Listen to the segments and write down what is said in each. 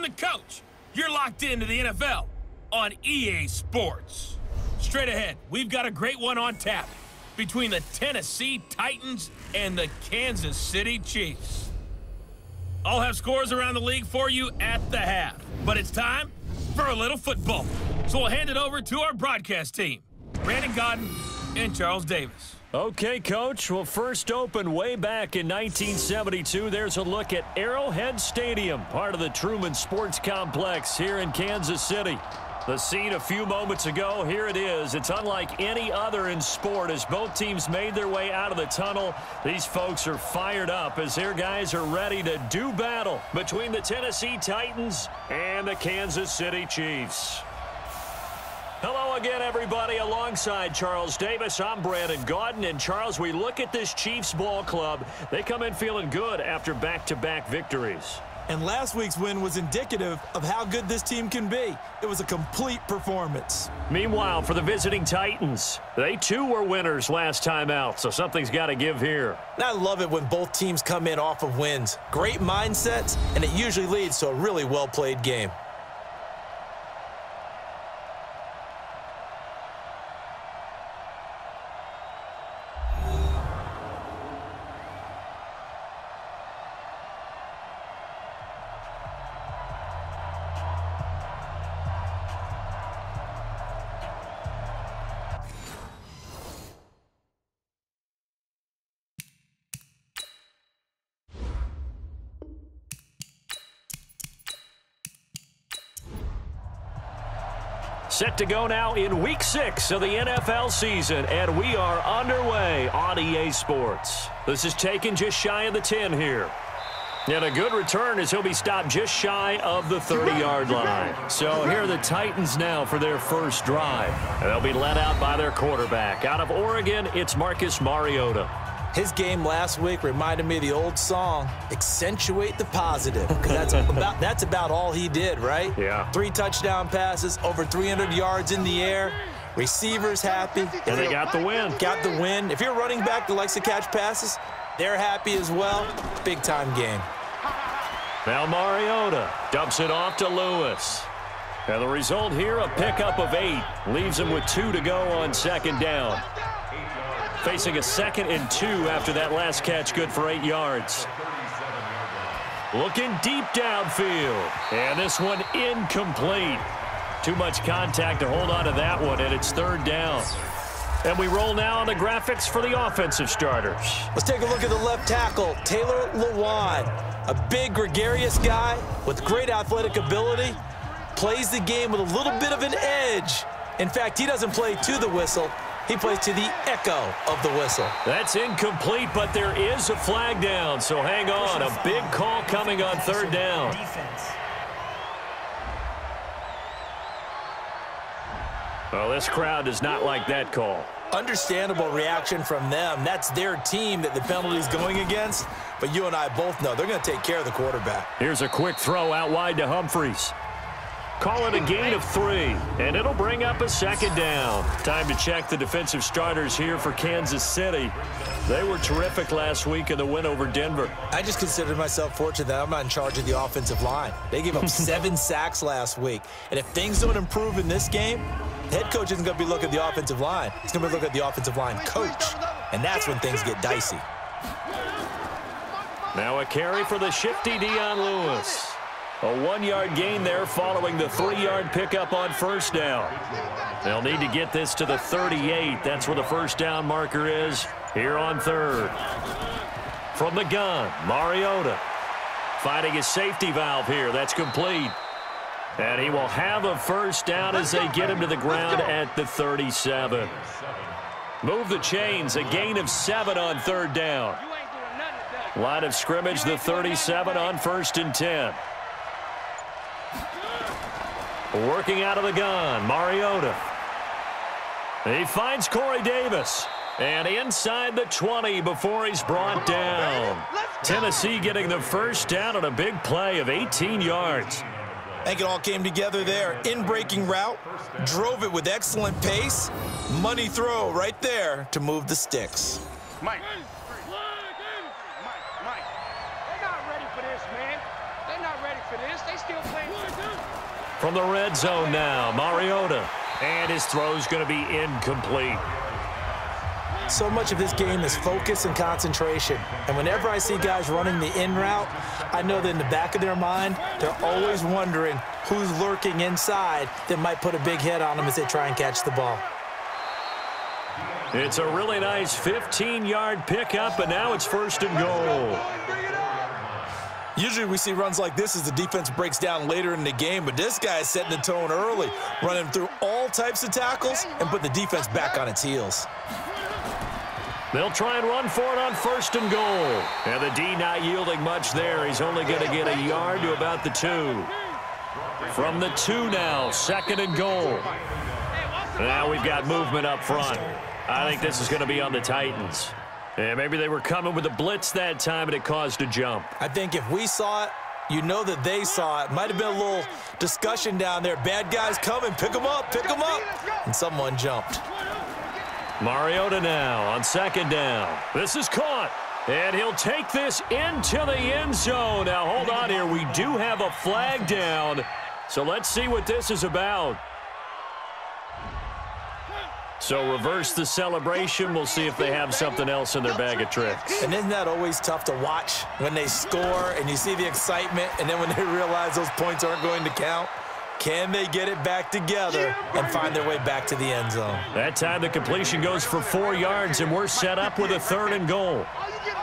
I'm the coach. You're locked into the NFL on EA Sports. Straight ahead, we've got a great one on tap between the Tennessee Titans and the Kansas City Chiefs. I'll have scores around the league for you at the half, but it's time for a little football. So we'll hand it over to our broadcast team, Brandon Gaudin and Charles Davis. Okay, Coach. Well, first opened way back in 1972. There's a look at Arrowhead Stadium, part of the Truman Sports Complex here in Kansas City. The scene a few moments ago, here it is. It's unlike any other in sport as both teams made their way out of the tunnel. These folks are fired up as their guys are ready to do battle between the Tennessee Titans and the Kansas City Chiefs. Hello again, everybody. Alongside Charles Davis, I'm Brandon Gaudin. And Charles, we look at this Chiefs ball club. They come in feeling good after back-to-back victories. And last week's win was indicative of how good this team can be. It was a complete performance. Meanwhile, for the visiting Titans, they too were winners last time out, so something's got to give here. And I love it when both teams come in off of wins. Great mindsets, and it usually leads to a really well-played game. Set to go now in Week 6 of the NFL season, and we are underway on EA Sports. This is taken just shy of the 10 here. And a good return as he'll be stopped just shy of the 30-yard line. So here are the Titans now for their first drive. And they'll be led out by their quarterback. Out of Oregon, it's Marcus Mariota. His game last week reminded me of the old song, Accentuate the Positive. Because that's about all he did, right? Yeah. 3 touchdown passes, over 300 yards in the air. Receivers happy. And they got the win. Got the win. If you're a running back that likes to catch passes, they're happy as well. Big-time game. Now Mariota dumps it off to Lewis. And the result here, a pickup of 8. Leaves him with 2 to go on second down. Facing a 2nd and 2 after that last catch, good for 8 yards. Looking deep downfield. And this one incomplete. Too much contact to hold on to that one, and it's 3rd down. And we roll now on the graphics for the offensive starters. Let's take a look at the left tackle, Taylor Lewan. A big, gregarious guy with great athletic ability. Plays the game with a little bit of an edge. In fact, he doesn't play to the whistle. He plays to the echo of the whistle. That's incomplete, but there is a flag down, so hang on. A big call coming on 3rd down. Well, this crowd does not like that call. Understandable reaction from them. That's their team that the penalty is going against. But you and I both know they're going to take care of the quarterback. Here's a quick throw out wide to Humphries. Call it a gain of 3, and it'll bring up a 2nd down. Time to check the defensive starters here for Kansas City. They were terrific last week in the win over Denver. I just considered myself fortunate that I'm not in charge of the offensive line. They gave up 7 sacks last week. And if things don't improve in this game, the head coach isn't going to be looking at the offensive line. He's going to be looking at the offensive line coach. And that's when things get dicey. Now a carry for the shifty Dion Lewis. A 1-yard gain there following the 3-yard pickup on 1st down. They'll need to get this to the 38. That's where the 1st down marker is here on 3rd. From the gun, Mariota finding his safety valve here. That's complete. And he will have a 1st down as they get him to the ground at the 37. Move the chains, a gain of 7 on 3rd down. Line of scrimmage, the 37 on 1st and 10. Working out of the gun, Mariota. He finds Corey Davis. And inside the 20 before he's brought down. Tennessee getting the 1st down on a big play of 18 yards. I think it all came together there. In-breaking route, drove it with excellent pace. Money throw right there to move the sticks. Mike. They're not ready for this, man. They're not ready for this. They still playing From the red zone now, Mariota. And his throw's going to be incomplete. So much of this game is focus and concentration. And whenever I see guys running the in route, I know that in the back of their mind, they're always wondering who's lurking inside that might put a big hit on them as they try and catch the ball. It's a really nice 15-yard pickup, and now it's 1st and goal. Usually we see runs like this as the defense breaks down later in the game, but this guy is setting the tone early, running through all types of tackles and putting the defense back on its heels. They'll try and run for it on 1st and goal. And the D not yielding much there. He's only going to get a yard to about the 2. From the 2 now, 2nd and goal. Now we've got movement up front. I think this is going to be on the Titans. And maybe they were coming with a blitz that time and it caused a jump. I think if we saw it, you know that they saw it. Might have been a little discussion down there. Bad guys coming, pick them up, and someone jumped. Mariota now on 2nd down. This is caught, and he'll take this into the end zone. Now, hold on here. We do have a flag down, so let's see what this is about. So reverse the celebration. We'll see if they have something else in their bag of tricks. And isn't that always tough to watch when they score and you see the excitement, and then when they realize those points aren't going to count? Can they get it back together and find their way back to the end zone? That time the completion goes for 4 yards, and we're set up with a 3rd and goal.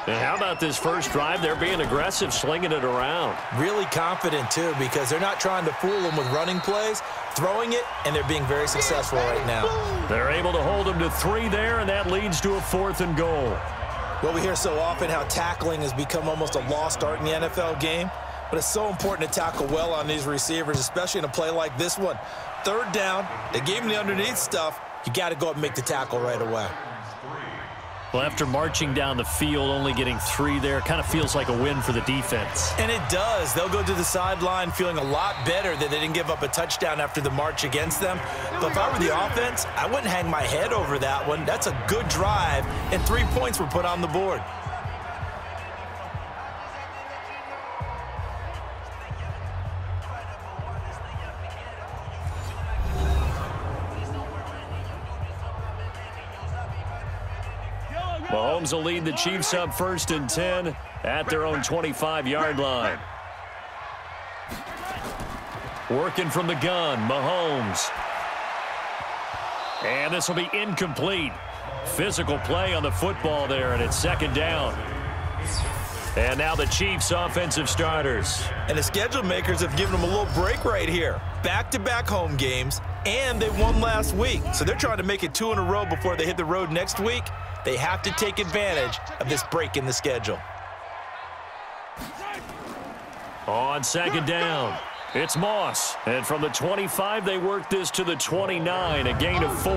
And how about this first drive? They're being aggressive, slinging it around. Really confident, too, because they're not trying to fool them with running plays, throwing it, and they're being very successful right now. They're able to hold them to 3 there, and that leads to a 4th and goal. Well, we hear so often how tackling has become almost a lost art in the NFL game. But it's so important to tackle well on these receivers, especially in a play like this one. 3rd down, they gave him the underneath stuff. You got to go up and make the tackle right away. Well, after marching down the field, only getting 3 there, kind of feels like a win for the defense. And it does. They'll go to the sideline feeling a lot better that they didn't give up a touchdown after the march against them. But if I were the offense, I wouldn't hang my head over that one. That's a good drive, and 3 points were put on the board. Mahomes will lead the Chiefs up 1st and 10 at their own 25-yard line. Working from the gun, Mahomes. And this will be incomplete. Physical play on the football there, and it's 2nd down. And now the Chiefs' offensive starters. And the schedule makers have given them a little break right here. Back-to-back home games, and they won last week. So they're trying to make it 2 in a row before they hit the road next week. They have to take advantage of this break in the schedule. On 2nd down, it's Moss. And from the 25, they work this to the 29, a gain of 4.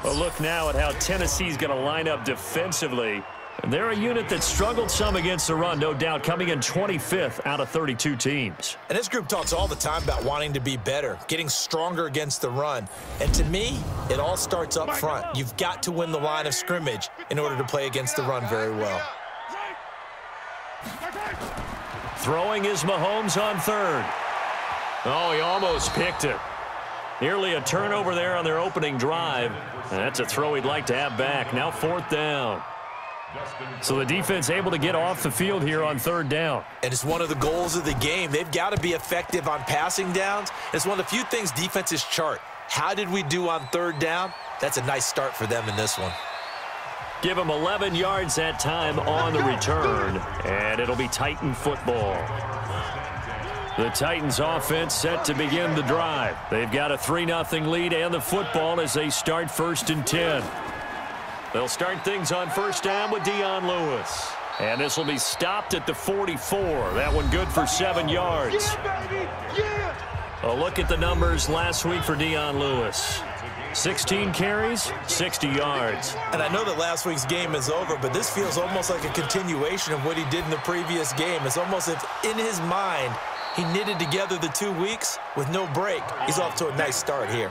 Well, look now at how Tennessee's going to line up defensively. And they're a unit that struggled some against the run, no doubt, coming in 25th out of 32 teams. And this group talks all the time about wanting to be better, getting stronger against the run. And to me, it all starts up front. You've got to win the line of scrimmage in order to play against the run very well. Throwing is Mahomes on 3rd. Oh, he almost picked it. Nearly a turnover there on their opening drive. And that's a throw he'd like to have back. Now 4th down. So the defense able to get off the field here on 3rd down. And it's one of the goals of the game. They've got to be effective on passing downs. It's one of the few things defenses chart. How did we do on 3rd down? That's a nice start for them in this one. Give them 11 yards that time on the return, and it'll be Titan football. The Titans offense set to begin the drive. They've got a 3-0 lead and the football as they start 1st and 10. They'll start things on 1st down with Dion Lewis. And this will be stopped at the 44. That one good for 7 yards. Yeah, baby. Yeah. A look at the numbers last week for Dion Lewis. 16 carries, 60 yards. And I know that last week's game is over, but this feels almost like a continuation of what he did in the previous game. It's almost as if in his mind he knitted together the 2 weeks with no break. He's off to a nice start here.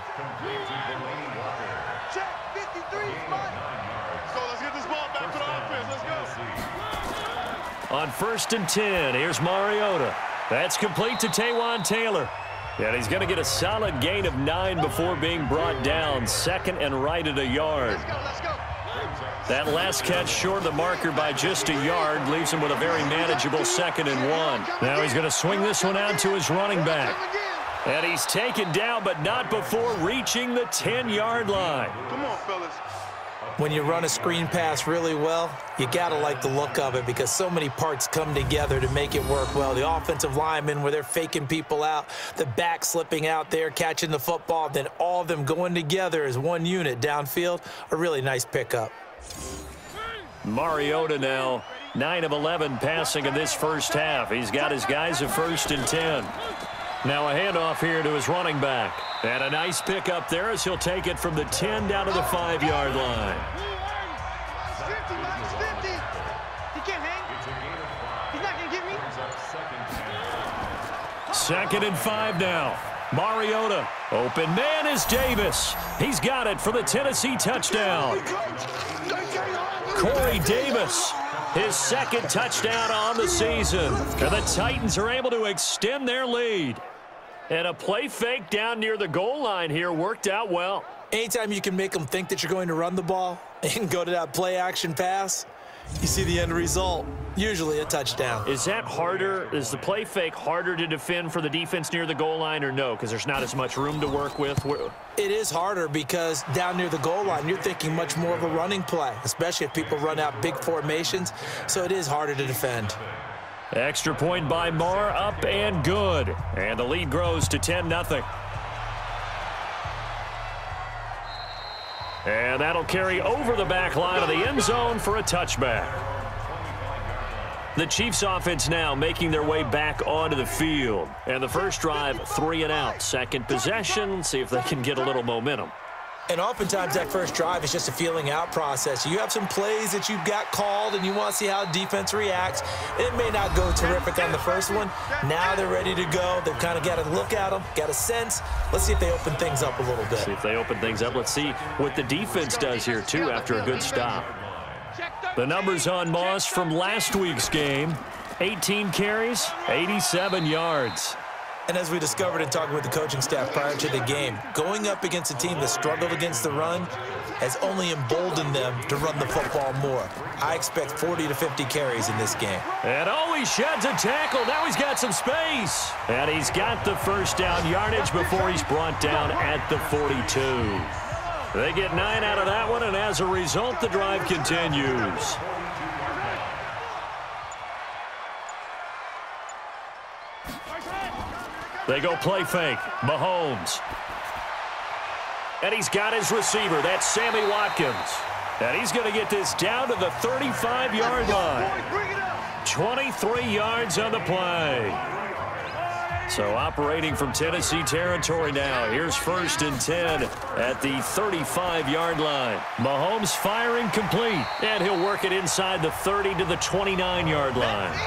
On 1st and 10, here's Mariota. That's complete to Taywan Taylor. And he's going to get a solid gain of 9 before being brought down. 2nd and right at a yard. That last catch short of the marker by just a yard leaves him with a very manageable 2nd and 1. Now he's going to swing this one out to his running back. And he's taken down, but not before reaching the 10-yard line. Come on, fellas. When you run a screen pass really well, you got to like the look of it because so many parts come together to make it work well. The offensive linemen, where they're faking people out, the back slipping out there, catching the football, then all of them going together as one unit downfield, a really nice pickup. Mariota now, 9 of 11 passing in this first half. He's got his guys at 1st and 10. Now a handoff here to his running back. And a nice pickup there as he'll take it from the 10 down to the 5-yard line. 50. He can't hang. He's not going to get me. 2nd and 5 now. Mariota. Open man is Davis. He's got it for the Tennessee touchdown. Corey Davis, his 2nd touchdown on the season. And the Titans are able to extend their lead. And a play fake down near the goal line here worked out well. Anytime you can make them think that you're going to run the ball and go to that play action pass, you see the end result, usually a touchdown. Is that harder? Is the play fake harder to defend for the defense near the goal line or no? Because there's not as much room to work with. It is harder because down near the goal line, you're thinking much more of a running play, especially if people run out big formations. So it is harder to defend. Extra point by Marr, up and good. And the lead grows to 10-0. And that'll carry over the back line of the end zone for a touchback. The Chiefs offense now making their way back onto the field. And the first drive, 3 and out. Second possession, see if they can get a little momentum. And oftentimes that first drive is just a feeling out process. You have some plays that you've got called and you want to see how defense reacts. It may not go terrific on the first one. Now they're ready to go. They've kind of got to look at them, got a sense. Let's see if they open things up a little bit. See if they open things up. Let's see what the defense does here, too, after a good stop. The numbers on Moss from last week's game, 18 carries, 87 yards. And as we discovered in talking with the coaching staff prior to the game, going up against a team that struggled against the run has only emboldened them to run the football more. I expect 40 to 50 carries in this game. And he sheds a tackle. Now he's got some space. And he's got the first down yardage before he's brought down at the 42. They get 9 out of that one, and as a result, the drive continues. They go play fake. Mahomes. And he's got his receiver. That's Sammy Watkins. And he's going to get this down to the 35-yard line. 23 yards on the play. So operating from Tennessee territory now. Here's 1st and 10 at the 35-yard line. Mahomes firing complete. And he'll work it inside the 30 to the 29-yard line.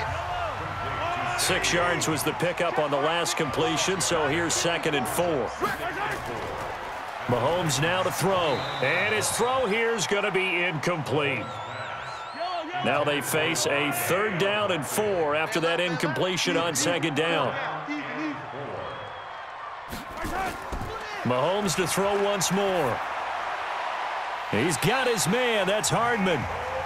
6 yards was the pickup on the last completion, so here's 2nd and 4. Mahomes now to throw. And his throw here is going to be incomplete. Now they face a 3rd down and 4 after that incompletion on 2nd down. Mahomes to throw once more. He's got his man. That's Hardman.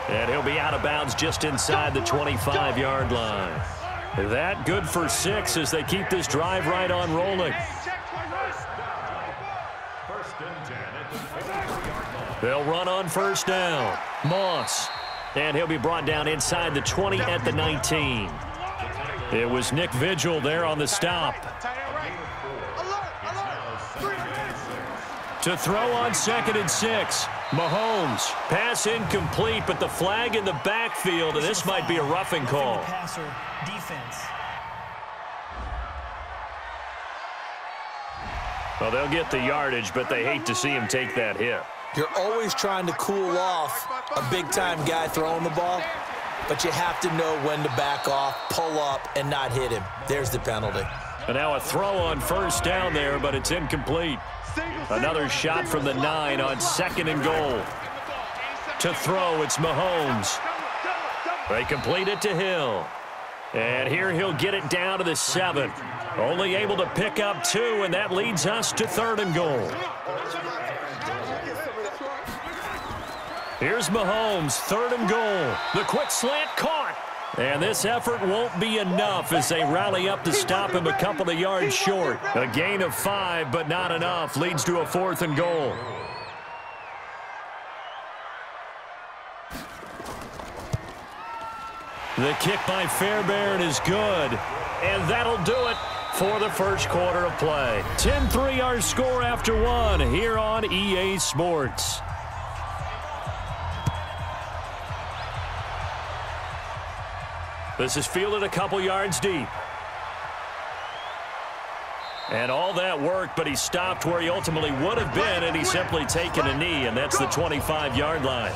And he'll be out of bounds just inside the 25-yard line. That good for 6 as they keep this drive right on rolling. They'll run on 1st down. Moss. And he'll be brought down inside the 20 at the 19. It was Nick Vigil there on the stop. To throw on 2nd and 6. Mahomes. Pass incomplete, but the flag in the backfield, and this might be a roughing call. Well, they'll get the yardage, but they hate to see him take that hit. You're always trying to cool off a big-time guy throwing the ball, but you have to know when to back off, pull up, and not hit him. There's the penalty. And now a throw on 1st down there, but it's incomplete. Another shot from the 9 on 2nd and goal. To throw, it's Mahomes. They complete it to Hill. And here he'll get it down to the 7. Only able to pick up 2, and that leads us to 3rd and goal. Here's Mahomes, 3rd and goal. The quick slant caught. And this effort won't be enough as they rally up to stop him a couple of yards short. A gain of 5, but not enough. Leads to a 4th and goal. The kick by Fairbairn is good. And that'll do it for the first quarter of play. 10-3 our score after 1 here on EA Sports. This is fielded a couple yards deep. And all that work, but he stopped where he ultimately would have been, and he's simply taken a knee, and that's the 25-yard line.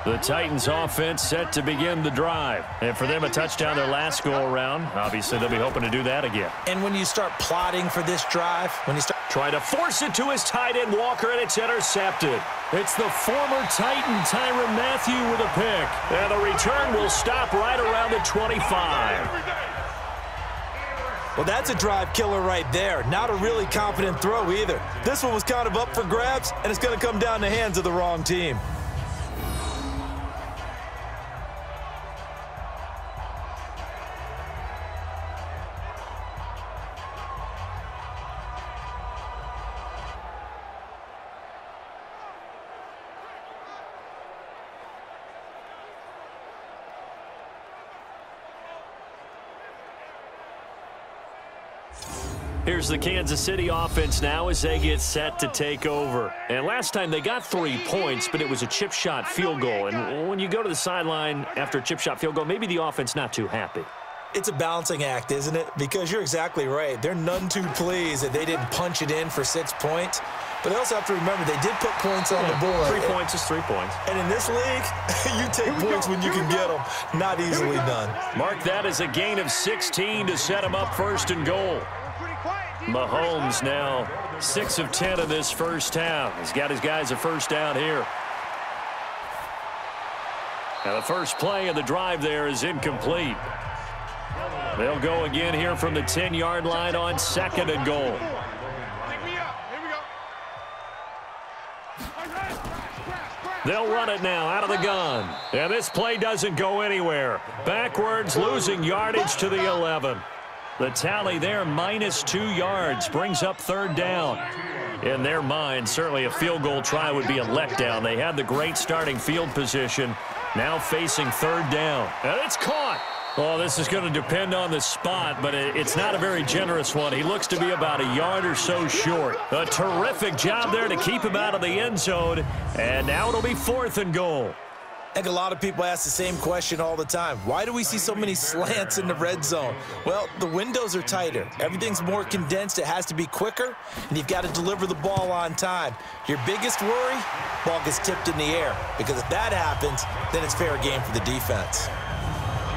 The Titans offense set to begin the drive. And for them, a touchdown their last go-around. Obviously, they'll be hoping to do that again. And when you start plotting for this drive, when you start trying to force it to his tight end, Walker, and it's intercepted. It's the former Titan, Tyrann Mathieu, with a pick. And the return will stop right around the 25. Well, that's a drive killer right there. Not a really confident throw either. This one was kind of up for grabs, and it's going to come down the hands of the wrong team. Here's the Kansas City offense now as they get set to take over. And last time they got 3 points, but it was a chip shot field goal. And when you go to the sideline after a chip shot field goal, maybe the offense not too happy. It's a balancing act, isn't it? Because you're exactly right. They're none too pleased that they didn't punch it in for 6 points. But they also have to remember they did put points on the board. 3 points is 3 points. And in this league, you take points when you can get them. Not easily done. Mark that as a gain of 16 to set them up 1st and goal. Mahomes now 6 of 10 in this first half. He's got his guys a first down here. Now the first play of the drive there is incomplete. They'll go again here from the 10-yard line on 2nd and goal. They'll run it now out of the gun. And this play doesn't go anywhere. Backwards, losing yardage to the 11. The tally there, -2 yards, brings up 3rd down. In their mind, certainly a field goal try would be a letdown. They had the great starting field position, now facing 3rd down. And it's caught. Oh, this is going to depend on the spot, but it's not a very generous one. He looks to be about a yard or so short. A terrific job there to keep him out of the end zone. And now it'll be 4th and goal. I think a lot of people ask the same question all the time. Why do we see so many slants in the red zone? Well, the windows are tighter. Everything's more condensed. It has to be quicker, and you've got to deliver the ball on time. Your biggest worry, ball gets tipped in the air, because if that happens, then it's fair game for the defense.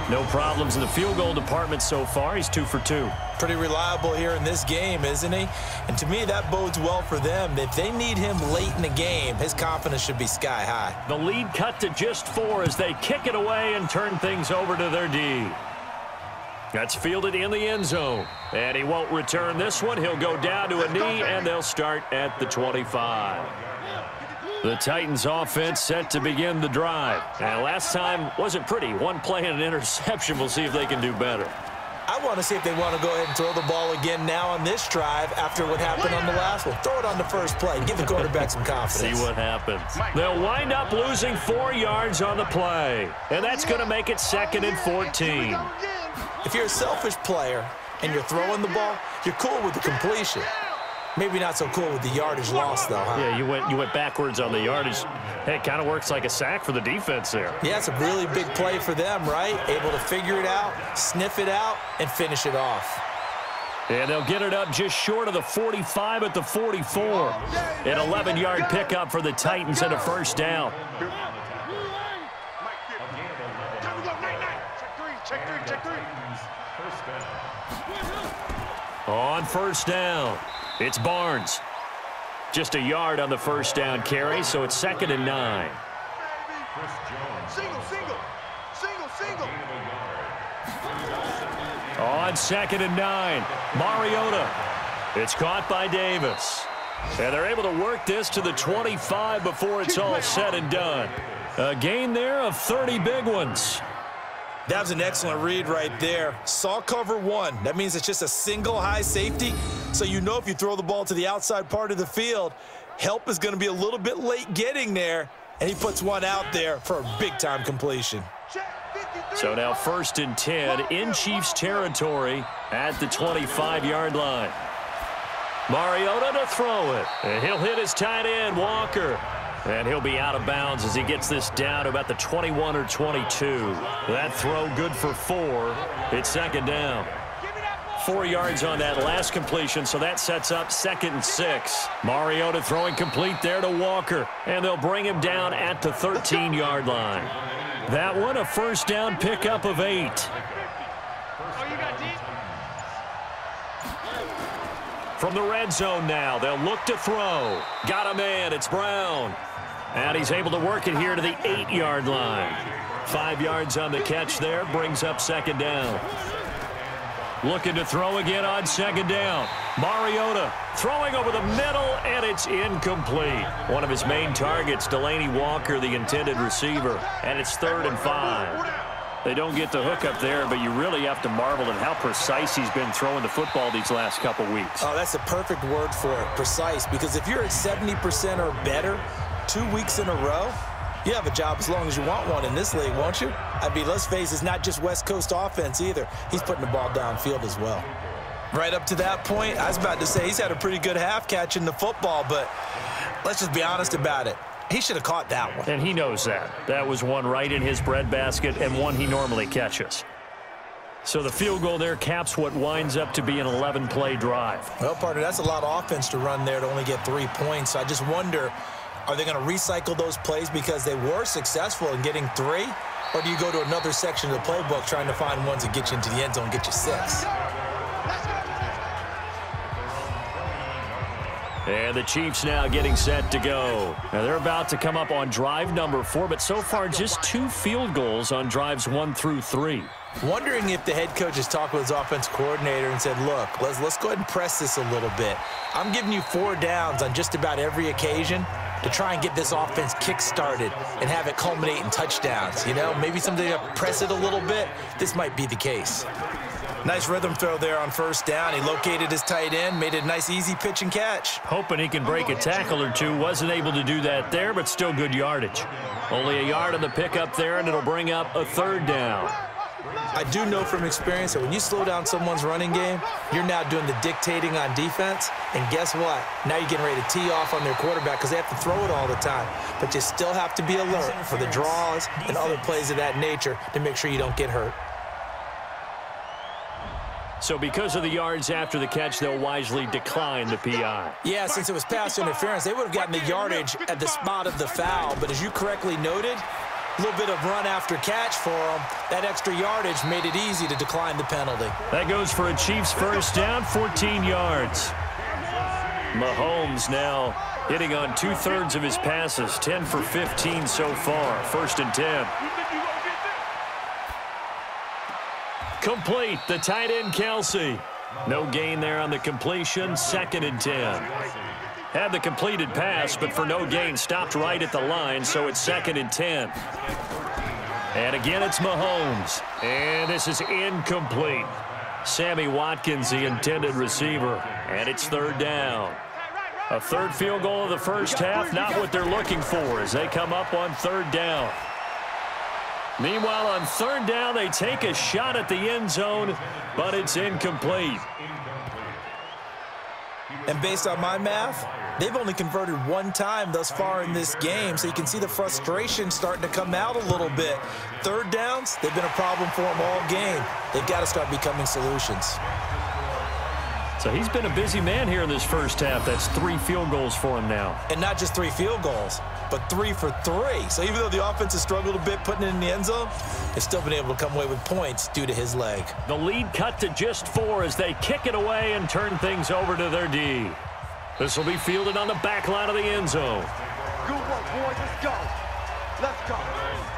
No problems in the field goal department so far. He's 2 for 2. Pretty reliable here in this game, isn't he? And to me, that bodes well for them. If they need him late in the game, his confidence should be sky high. The lead cut to just 4 as they kick it away and turn things over to their D. That's fielded in the end zone. And he won't return this one. He'll go down to a knee, and they'll start at the 25. The Titans offense set to begin the drive. And last time wasn't pretty. 1 play and an interception. We'll see if they can do better. I want to see if they want to go ahead and throw the ball again now on this drive after what happened on the last one. Throw it on the first play. Give the quarterback some confidence. See what happens. They'll wind up losing 4 yards on the play. And that's going to make it 2nd and 14. If you're a selfish player and you're throwing the ball, you're cool with the completion. Maybe not so cool with the yardage loss, though, huh? Yeah, you went backwards on the yardage. Hey, it kind of works like a sack for the defense there. Yeah, it's a really big play for them, right? Able to figure it out, sniff it out, and finish it off. And they'll get it up just short of the 45 at the 44. An 11-yard pickup for the Titans and a first down. On first down, it's Barnes. Just a yard on the first down carry, so it's 2nd and 9. On 2nd and 9, Mariota. It's caught by Davis. And they're able to work this to the 25 before it's all said and done. A gain there of 30 big ones. That was an excellent read right there. Saw cover one. That means it's just a single high safety. So you know if you throw the ball to the outside part of the field, help is going to be a little bit late getting there. And he puts one out there for a big-time completion. So now 1st and 10 in Chiefs territory at the 25-yard line. Mariota to throw it. And he'll hit his tight end, Walker. And he'll be out of bounds as he gets this down to about the 21 or 22. That throw good for 4. It's 2nd down. 4 yards on that last completion, so that sets up 2nd and 6. Mariota throwing complete there to Walker. And they'll bring him down at the 13-yard line. That one a 1st down pickup of 8. From the red zone now, they'll look to throw. Got a man, it's Brown. And he's able to work it here to the 8-yard line. 5 yards on the catch there, brings up 2nd down. Looking to throw again on 2nd down. Mariota throwing over the middle, and it's incomplete. One of his main targets, Delaney Walker, the intended receiver. And it's 3rd and 5. They don't get the hook up there, but you really have to marvel at how precise he's been throwing the football these last couple weeks. Oh, that's the perfect word for it, precise, because if you're at 70% or better 2 weeks in a row, you have a job as long as you want one in this league, won't you? I mean, let's face it, it's not just West Coast offense either. He's putting the ball downfield as well. Right up to that point, I was about to say he's had a pretty good half catching the football, but let's just be honest about it. He should have caught that one. And he knows that. That was one right in his breadbasket and one he normally catches. So the field goal there caps what winds up to be an 11-play drive. Well, partner, that's a lot of offense to run there to only get 3 points. So I just wonder, are they going to recycle those plays because they were successful in getting 3? Or do you go to another section of the playbook trying to find ones that get you into the end zone and get you 6? And the Chiefs now getting set to go. Now they're about to come up on drive number 4, but so far just 2 field goals on drives 1 through 3. Wondering if the head coach has talked with his offense coordinator and said, look, let's go ahead and press this a little bit. I'm giving you 4 downs on just about every occasion to try and get this offense kick-started and have it culminate in touchdowns. You know, maybe something to press it a little bit. This might be the case. Nice rhythm throw there on 1st down. He located his tight end, made it a nice easy pitch and catch. Hoping he can break a tackle or 2. Wasn't able to do that there, but still good yardage. Only a yard on the pickup there, and it'll bring up a 3rd down. I do know from experience that when you slow down someone's running game, you're now doing the dictating on defense. And guess what? Now you're getting ready to tee off on their quarterback because they have to throw it all the time. But you still have to be alert for the draws and other plays of that nature to make sure you don't get hurt. So because of the yards after the catch, they'll wisely decline the PI. Yeah, since it was pass interference, they would have gotten the yardage at the spot of the foul. But as you correctly noted, a little bit of run after catch for them. That extra yardage made it easy to decline the penalty. That goes for a Chiefs 1st down, 14 yards. Mahomes now hitting on 2/3 of his passes, 10 for 15 so far. 1st and 10. Complete, the tight end Kelsey. No gain there on the completion, 2nd and 10. Had the completed pass, but for no gain, stopped right at the line, so it's 2nd and 10. And again, it's Mahomes. And this is incomplete. Sammy Watkins, the intended receiver. And it's 3rd down. A 3rd field goal of the 1st half, not what they're looking for as they come up on 3rd down. Meanwhile, on 3rd down, they take a shot at the end zone, but it's incomplete. And based on my math, they've only converted 1 time thus far in this game, so you can see the frustration starting to come out a little bit. 3rd downs, they've been a problem for them all game. They've got to start becoming solutions. So he's been a busy man here in this 1st half. That's 3 field goals for him now. And not just 3 field goals, but 3 for 3. So even though the offense has struggled a bit putting it in the end zone, they've still been able to come away with points due to his leg. The lead cut to just 4 as they kick it away and turn things over to their D. This will be fielded on the back line of the end zone. Good work, boys. Let's go. Let's go.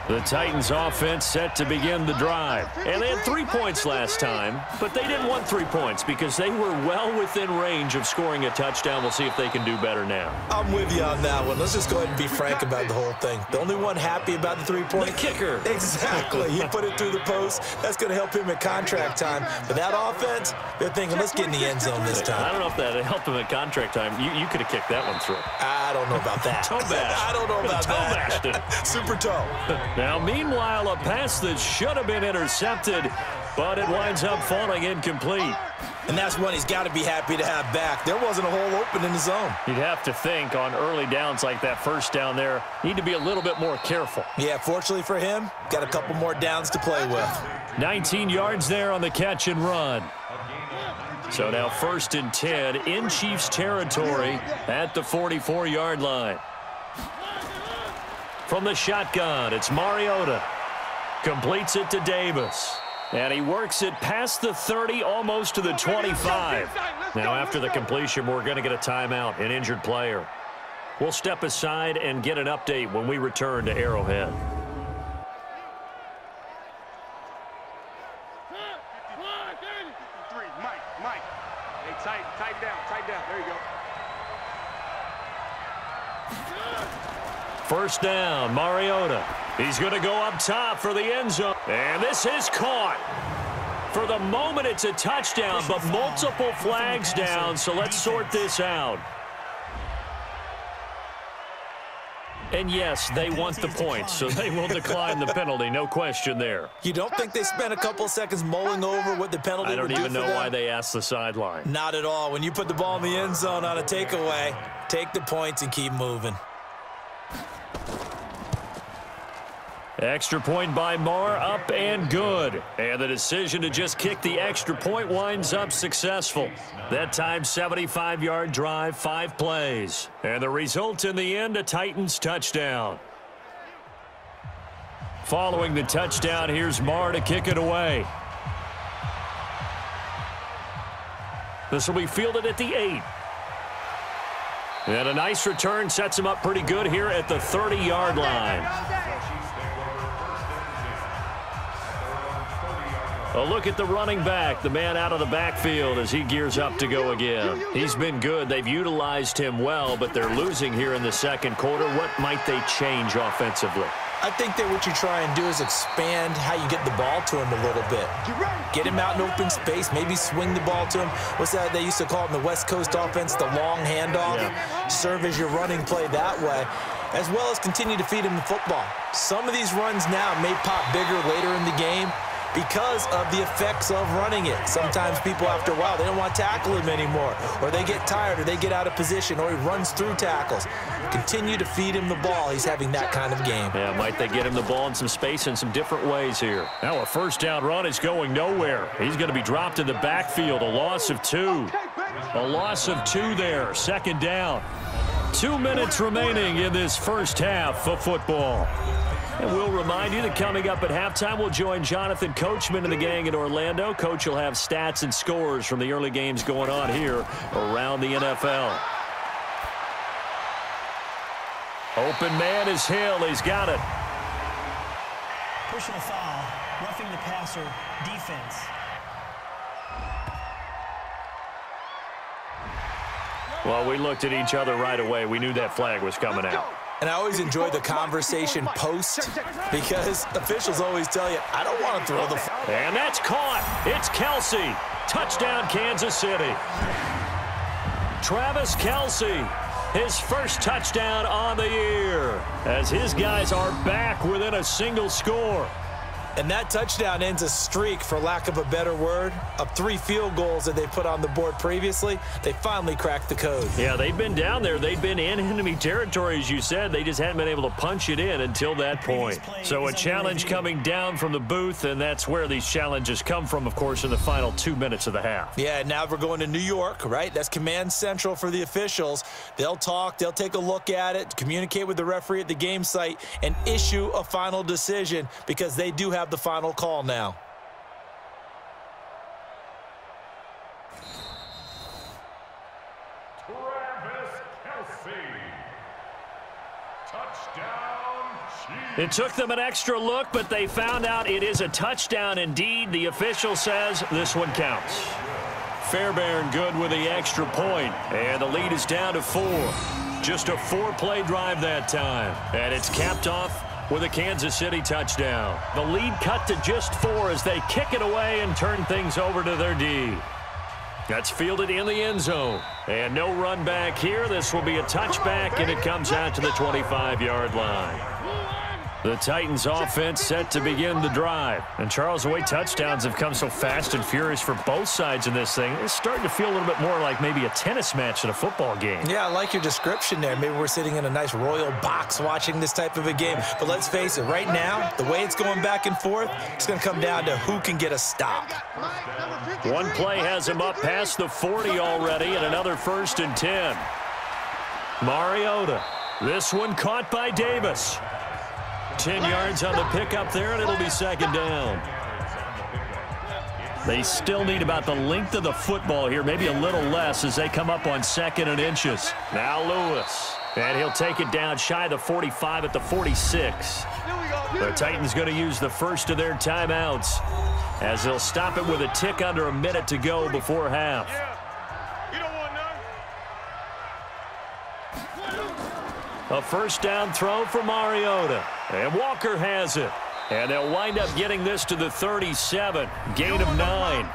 The Titans offense set to begin the drive. And they had 3 points last time, but they didn't want 3 points because they were well within range of scoring a touchdown. We'll see if they can do better now. I'm with you on that one. Let's just go ahead and be frank about the whole thing. The only one happy about the 3-point. The kicker. Exactly. He put it through the post. That's going to help him at contract time. But that offense, they're thinking, let's get in the end zone this time. I don't know if that helped him at contract time. You could have kicked that one through. I don't know about that. Toe bash. I don't know about that. Toe bashed it. Super toe. Now, meanwhile, a pass that should have been intercepted, but it winds up falling incomplete. And that's one he's got to be happy to have back. There wasn't a hole open in the zone. You'd have to think on early downs like that first down there, need to be a little bit more careful. Yeah, fortunately for him, got a couple more downs to play with. 19 yards there on the catch and run. So now 1st and 10 in Chiefs territory at the 44-yard line. From the shotgun, it's Mariota. Completes it to Davis. And he works it past the 30, almost to the 25. Now after the completion, we're going to get a timeout, an injured player. We'll step aside and get an update when we return to Arrowhead. Mike. Hey, tighten down. There you go. First down, Mariota. He's going to go up top for the end zone. And this is caught. For the moment, it's a touchdown, but multiple flags down, so let's sort this out. And yes, they want the points, so they will decline the penalty, no question there. You don't think they spent a couple of seconds mulling over what the penalty would do for them? I don't even know why they asked the sideline. Not at all. When you put the ball in the end zone on a takeaway, take the points and keep moving. Extra point by Marr, up and good. And the decision to just kick the extra point winds up successful. That time, 75-yard drive, 5 plays. And the result in the end, a Titans touchdown. Following the touchdown, here's Marr to kick it away. This will be fielded at the 8. And a nice return sets him up pretty good here at the 30-yard line. A look at the running back, the man out of the backfield as he gears up to go again. He's been good. They've utilized him well, but they're losing here in the second quarter. What might they change offensively? I think that what you try and do is expand how you get the ball to him a little bit. Get him out in open space, maybe swing the ball to him. What's that they used to call it in the West Coast offense, the long handoff? Yeah. Serve as your running play that way, as well as continue to feed him the football. Some of these runs now may pop bigger later in the game because of the effects of running it. Sometimes people, after a while, they don't want to tackle him anymore, or they get tired, or they get out of position, or he runs through tackles. Continue to feed him the ball. He's having that kind of game. Yeah, might they get him the ball in some space in some different ways here. Now a first down run is going nowhere. He's going to be dropped in the backfield, a loss of 2. A loss of 2 there, second down. 2 minutes remaining in this first half of football. And we'll remind you that coming up at halftime, we'll join Jonathan Coachman and the gang in Orlando. Coach will have stats and scores from the early games going on here around the NFL. Open man is Hill. He's got it. Personal foul, roughing the passer, defense. Well, we looked at each other right away. We knew that flag was coming out. And I always enjoy the conversation post because officials always tell you, I don't want to throw the... And that's caught. It's Kelce. Touchdown, Kansas City. Travis Kelce, his first touchdown on the year, as his guys are back within a single score. And that touchdown ends a streak, for lack of a better word, of 3 field goals that they put on the board previously. They finally cracked the code. Yeah, they've been down there. They've been in enemy territory, as you said. They just hadn't been able to punch it in until that point. So a challenge coming down from the booth, and that's where these challenges come from, of course, in the final 2 minutes of the half. Yeah, now we're going to New York, right? That's command central for the officials. They'll talk, they'll take a look at it, communicate with the referee at the game site, and issue a final decision because they do have the final call now. Travis Kelce. It took them an extra look, but they found out it is a touchdown indeed. The official says this one counts. Fairbairn good with the extra point, and the lead is down to 4. Just a 4-play drive that time, and it's capped off with a Kansas City touchdown. The lead cut to just 4 as they kick it away and turn things over to their D. That's fielded in the end zone, and no run back here. This will be a touchback, and it comes out to the 25-yard line. The Titans offense set to begin the drive. And Charles, the way touchdowns have come so fast and furious for both sides in this thing, it's starting to feel a little bit more like maybe a tennis match in a football game. Yeah, I like your description there. Maybe we're sitting in a nice royal box watching this type of a game. But let's face it, right now, the way it's going back and forth, it's going to come down to who can get a stop. One play has him up past the 40 already, and another 1st and 10. Mariota. This one caught by Davis. 10 yards on the pickup there, and it'll be 2nd down. They still need about the length of the football here, maybe a little less as they come up on 2nd and inches. Now Lewis, and he'll take it down shy of the 45 at the 46. The Titans going to use the first of their timeouts as they'll stop it with a tick under a minute to go before half. A 1st down throw for Mariota. And Walker has it. And they'll wind up getting this to the 37. Gain of 9.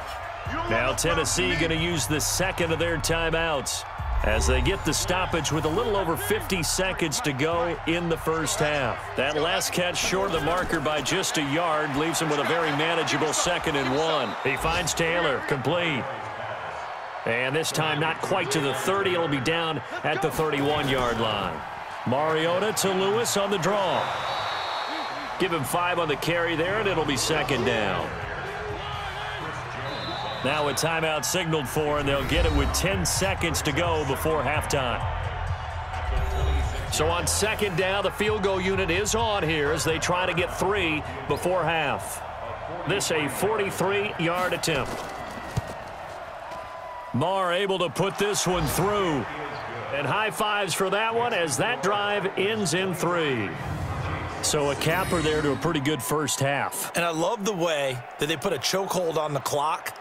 Now Tennessee going to use the 2nd of their timeouts as they get the stoppage with a little over 50 seconds to go in the first half. That last catch short of the marker by just a yard leaves him with a very manageable 2nd and 1. He finds Taylor, complete. And this time not quite to the 30. It'll be down at the 31-yard line. Mariota to Lewis on the draw. Give him 5 on the carry there, and it'll be 2nd down. Now a timeout signaled for, and they'll get it with 10 seconds to go before halftime. So on 2nd down, the field goal unit is on here as they try to get 3 before half. This a 43-yard attempt. Marr able to put this one through. And high fives for that one as that drive ends in 3. So a capper there to a pretty good first half. And I love the way that they put a chokehold on the clock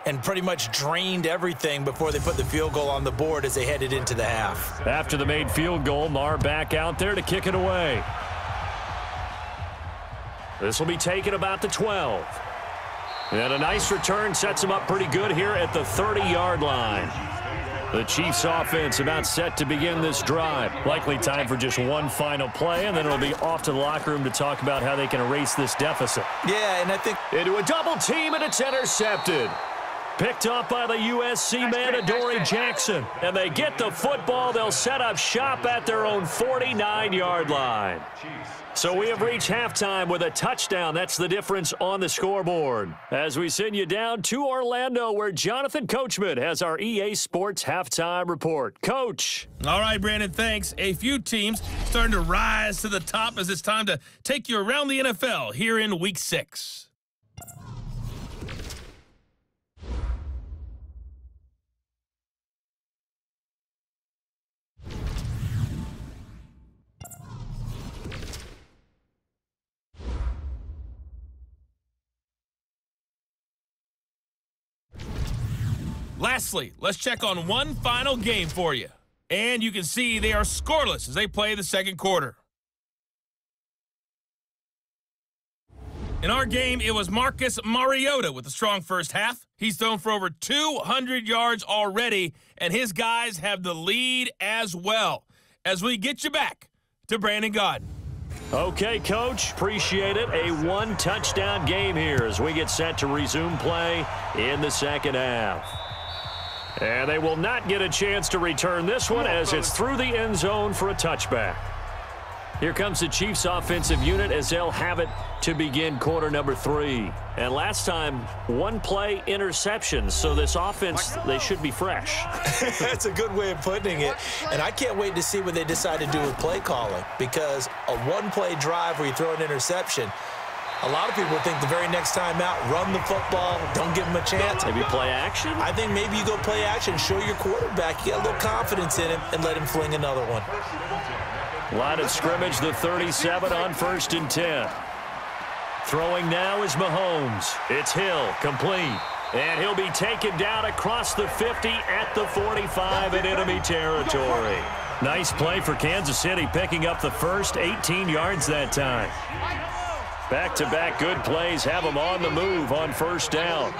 and pretty much drained everything before they put the field goal on the board as they headed into the half. After the made field goal, Marr back out there to kick it away. This will be taken about the 12. And a nice return sets him up pretty good here at the 30-yard line. The Chiefs offense about set to begin this drive. Likely time for just one final play, and then it'll be off to the locker room to talk about how they can erase this deficit. Yeah, and I think into a double team, and it's intercepted. Picked off by the USC man, Adoree Jackson. And they get the football. They'll set up shop at their own 49-yard line. So we have reached halftime with a touchdown. That's the difference on the scoreboard. As we send you down to Orlando, where Jonathan Coachman has our EA Sports Halftime Report. Coach. All right, Brandon, thanks. A few teams starting to rise to the top as it's time to take you around the NFL here in Week 6. Lastly, let's check on one final game for you. And you can see they are scoreless as they play the second quarter. In our game, it was Marcus Mariota with a strong first half. He's thrown for over 200 yards already, and his guys have the lead as well. As we get you back to Brandon Gaudin. Okay, Coach. Appreciate it. A one-touchdown game here as we get set to resume play in the second half. And they will not get a chance to return this one as it's through the end zone for a touchback. Here comes the Chiefs offensive unit as they'll have it to begin quarter number 3. And last time, one play interception. So this offense, they should be fresh. That's a good way of putting it. And I can't wait to see what they decide to do with play calling, because a one-play drive where you throw an interception, a lot of people think the very next time out, run the football, don't give them a chance. Maybe play action? I think maybe you go play action, show your quarterback, you get a little confidence in him, and let him fling another one. Line of scrimmage, the 37 on 1st and 10. Throwing now is Mahomes. It's Hill, complete. And he'll be taken down across the 50 at the 45 in enemy territory. Nice play for Kansas City, picking up the first 18 yards that time. Back-to-back good plays have them on the move on 1st down.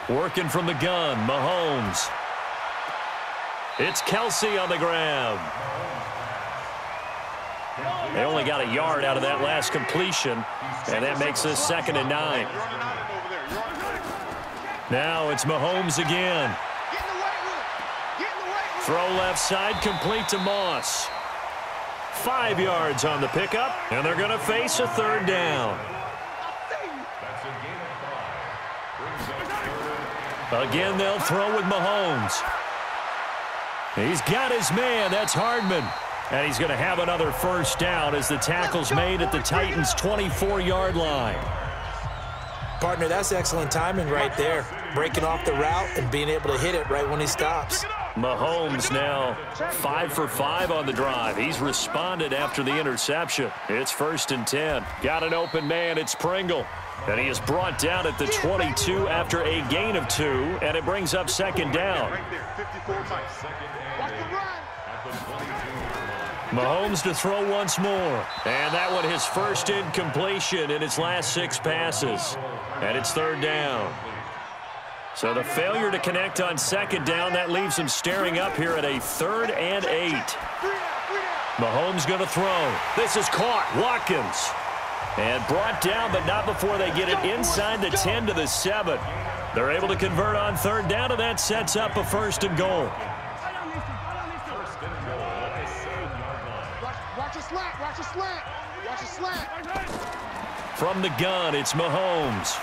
Working from the gun, Mahomes. It's Kelsey on the grab. They only got a yard out of that last completion, and that makes this 2nd and 9. Now it's Mahomes again. Throw left side, complete to Moss. 5 yards on the pickup, and they're going to face a 3rd down. Again, they'll throw with Mahomes. He's got his man. That's Hardman. And he's going to have another 1st down as the tackle's made at the Titans' 24-yard line. Partner, that's excellent timing right there. Breaking off the route and being able to hit it right when he stops. Mahomes now 5 for 5 on the drive. He's responded after the interception. It's 1st and 10. Got an open man. It's Pringle. And he is brought down at the 22 after a gain of 2, and it brings up 2nd down. Mahomes to throw once more. And that one his first incompletion in his last 6 passes. And it's 3rd down. So the failure to connect on 2nd down, that leaves him staring up here at a 3rd and 8. Mahomes going to throw. This is caught. Watkins. And brought down, but not before they get it inside the 10 to the 7. They're able to convert on 3rd down, and that sets up a 1st and goal. Watch a slant. Watch a slant. Watch a slant. From the gun, it's Mahomes.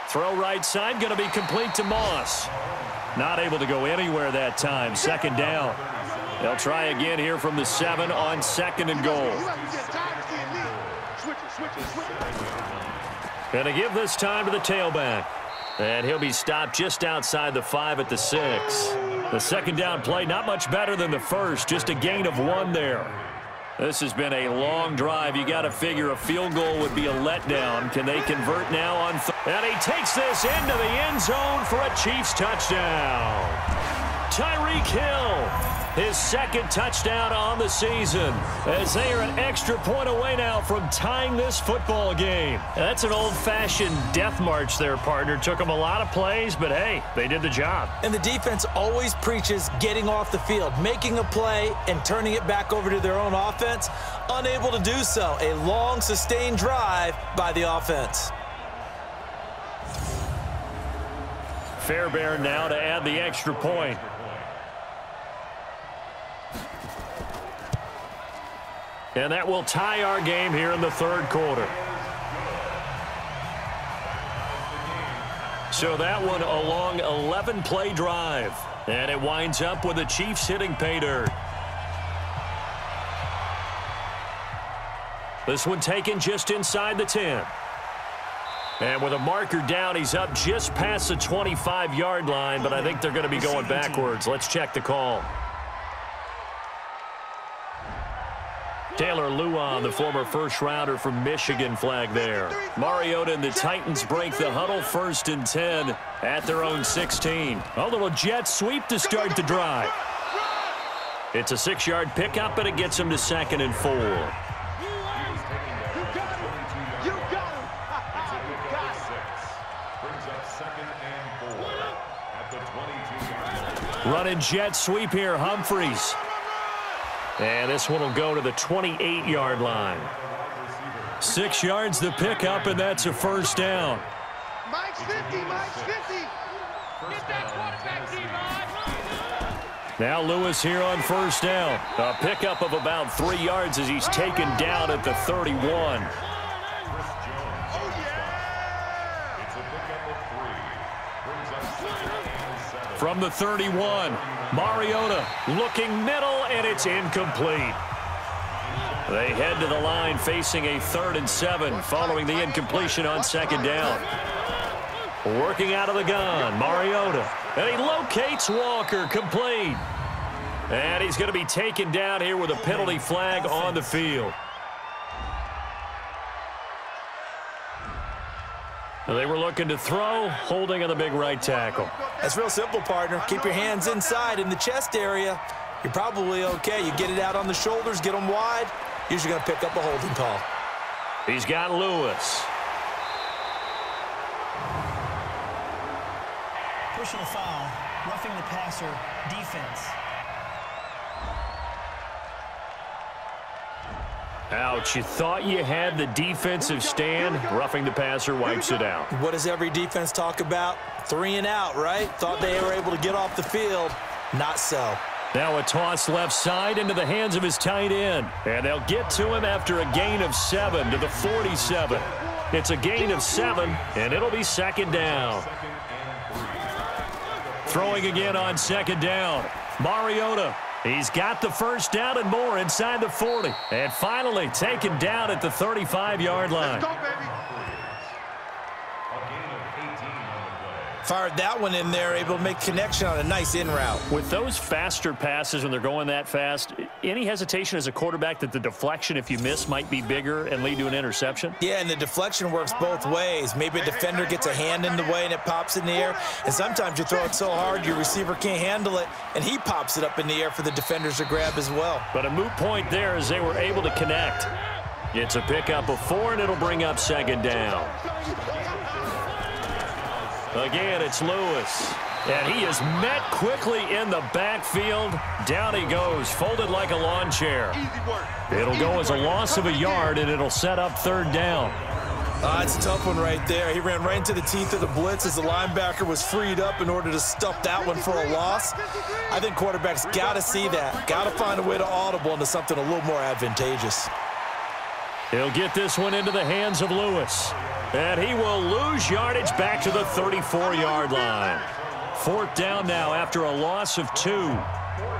Throw right side, going to be complete to Moss. Not able to go anywhere that time. 2nd down. They'll try again here from the 7 on 2nd and goal. Going to give this time to the tailback. And he'll be stopped just outside the 5 at the 6. The 2nd down play, not much better than the first, just a gain of 1 there. This has been a long drive. You got to figure a field goal would be a letdown. Can they convert now on and he takes this into the end zone for a Chiefs touchdown. Tyreek Hill, his 2nd touchdown on the season, as they are an extra point away now from tying this football game. That's an old-fashioned death march there, partner. Took them a lot of plays, but hey, they did the job. And the defense always preaches getting off the field, making a play, and turning it back over to their own offense. Unable to do so. A long, sustained drive by the offense. Fairbairn now to add the extra point. And that will tie our game here in the 3rd quarter. So that one a long 11-play drive. And it winds up with the Chiefs hitting pay dirt. This one taken just inside the 10. And with a marker down, he's up just past the 25-yard line, but I think they're going to be going backwards. Let's check the call. Taylor Lewan, the former first-rounder from Michigan, flag there. Mariota and the Titans break the huddle, 1st and 10 at their own 16. A little jet sweep to start the drive. It's a 6-yard pickup, and it gets them to 2nd and 4. Running jet sweep here, Humphreys. And this one will go to the 28-yard line. 6 yards the pickup, and that's a 1st down. Mike's 50, Mike's 50. Get that quarterback, D-Mike. Now Lewis here on 1st down. A pickup of about 3 yards as he's taken down at the 31. From the 31, Mariota looking middle, and it's incomplete. They head to the line facing a 3rd and 7 following the incompletion on 2nd down. Working out of the gun, Mariota. And he locates Walker, complete. And he's going to be taken down here with a penalty flag on the field. They were looking to throw, holding on the big right tackle. That's real simple, partner. Keep your hands inside in the chest area. You're probably okay. You get it out on the shoulders, get them wide. Usually going to pick up a holding call. He's got Lewis. Personal foul, roughing the passer, defense. Ouch, you thought you had the defensive stand. Roughing the passer wipes it out. What does every defense talk about? 3 and out, right? Thought they were able to get off the field. Not so. Now a toss left side into the hands of his tight end. And they'll get to him after a gain of 7 to the 47. It's a gain of 7, and it'll be second down. Throwing again on second down. Mariota. He's got the first down and more inside the 40. And finally taken down at the 35-yard line. Fired that one in there, able to make connection on a nice in route. With those faster passes when they're going that fast, any hesitation as a quarterback that the deflection, if you miss, might be bigger and lead to an interception? Yeah, and the deflection works both ways. Maybe a defender gets a hand in the way and it pops in the air. And sometimes you throw it so hard your receiver can't handle it, and he pops it up in the air for the defenders to grab as well. But a moot point there as they were able to connect. It's a pickup of 4, and it'll bring up second down. Again, it's Lewis. And he is met quickly in the backfield. Down he goes, folded like a lawn chair. It'll go as a loss of a yard, and it'll set up third down. It's a tough one right there. He ran right into the teeth of the blitz as the linebacker was freed up in order to stuff that one for a loss. I think quarterbacks got to see that. Got to find a way to audible into something a little more advantageous. He'll get this one into the hands of Lewis. And he will lose yardage back to the 34-yard line. Fourth down now after a loss of 2.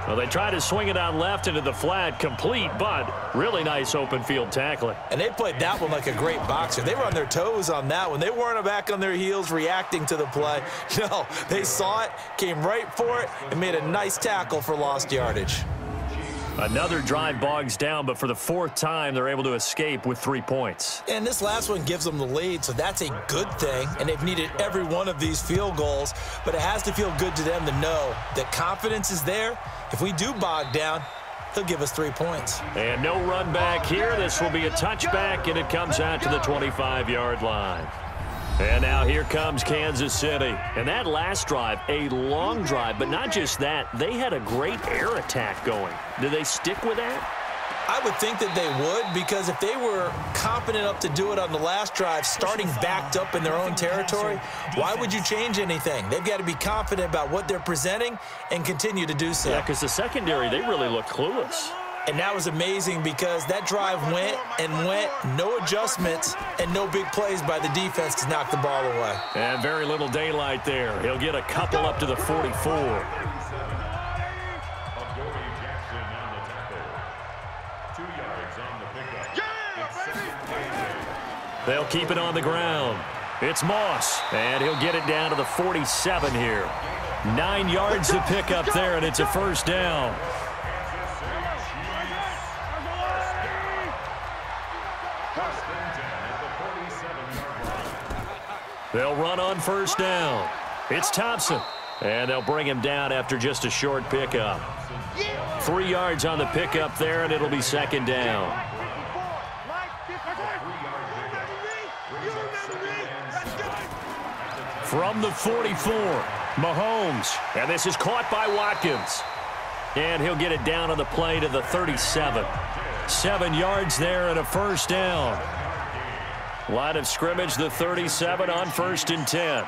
Well, they try to swing it on left into the flat, complete, but really nice open field tackling. And they played that one like a great boxer. They were on their toes on that one. They weren't back on their heels reacting to the play. No, they saw it, came right for it, and made a nice tackle for lost yardage. Another drive bogs down, but for the 4th time, they're able to escape with 3 points. And this last one gives them the lead, so that's a good thing. And they've needed every one of these field goals, but it has to feel good to them to know that confidence is there. If we do bog down, he'll give us 3 points. And no run back here. This will be a touchback, and it comes out to the 25-yard line. And now here comes Kansas City. And that last drive, a long drive, but not just that. They had a great air attack going. Do they stick with that? I would think that they would, because if they were confident enough to do it on the last drive, starting backed up in their own territory, why would you change anything? They've got to be confident about what they're presenting and continue to do so. Yeah, because the secondary, they really look clueless. And that was amazing because that drive went and went, no adjustments, and no big plays by the defense to knock the ball away. And very little daylight there. He'll get a couple up to the 44. They'll keep it on the ground. It's Moss, and he'll get it down to the 47 here. 9 yards to pick up there, and it's a first down. They'll run on first down. It's Thompson, and they'll bring him down after just a short pickup. 3 yards on the pickup there, and it'll be second down. From the 44, Mahomes, and this is caught by Watkins. And he'll get it down on the play to the 37. 7 yards there and a first down. Line of scrimmage, the 37 on 1st and 10.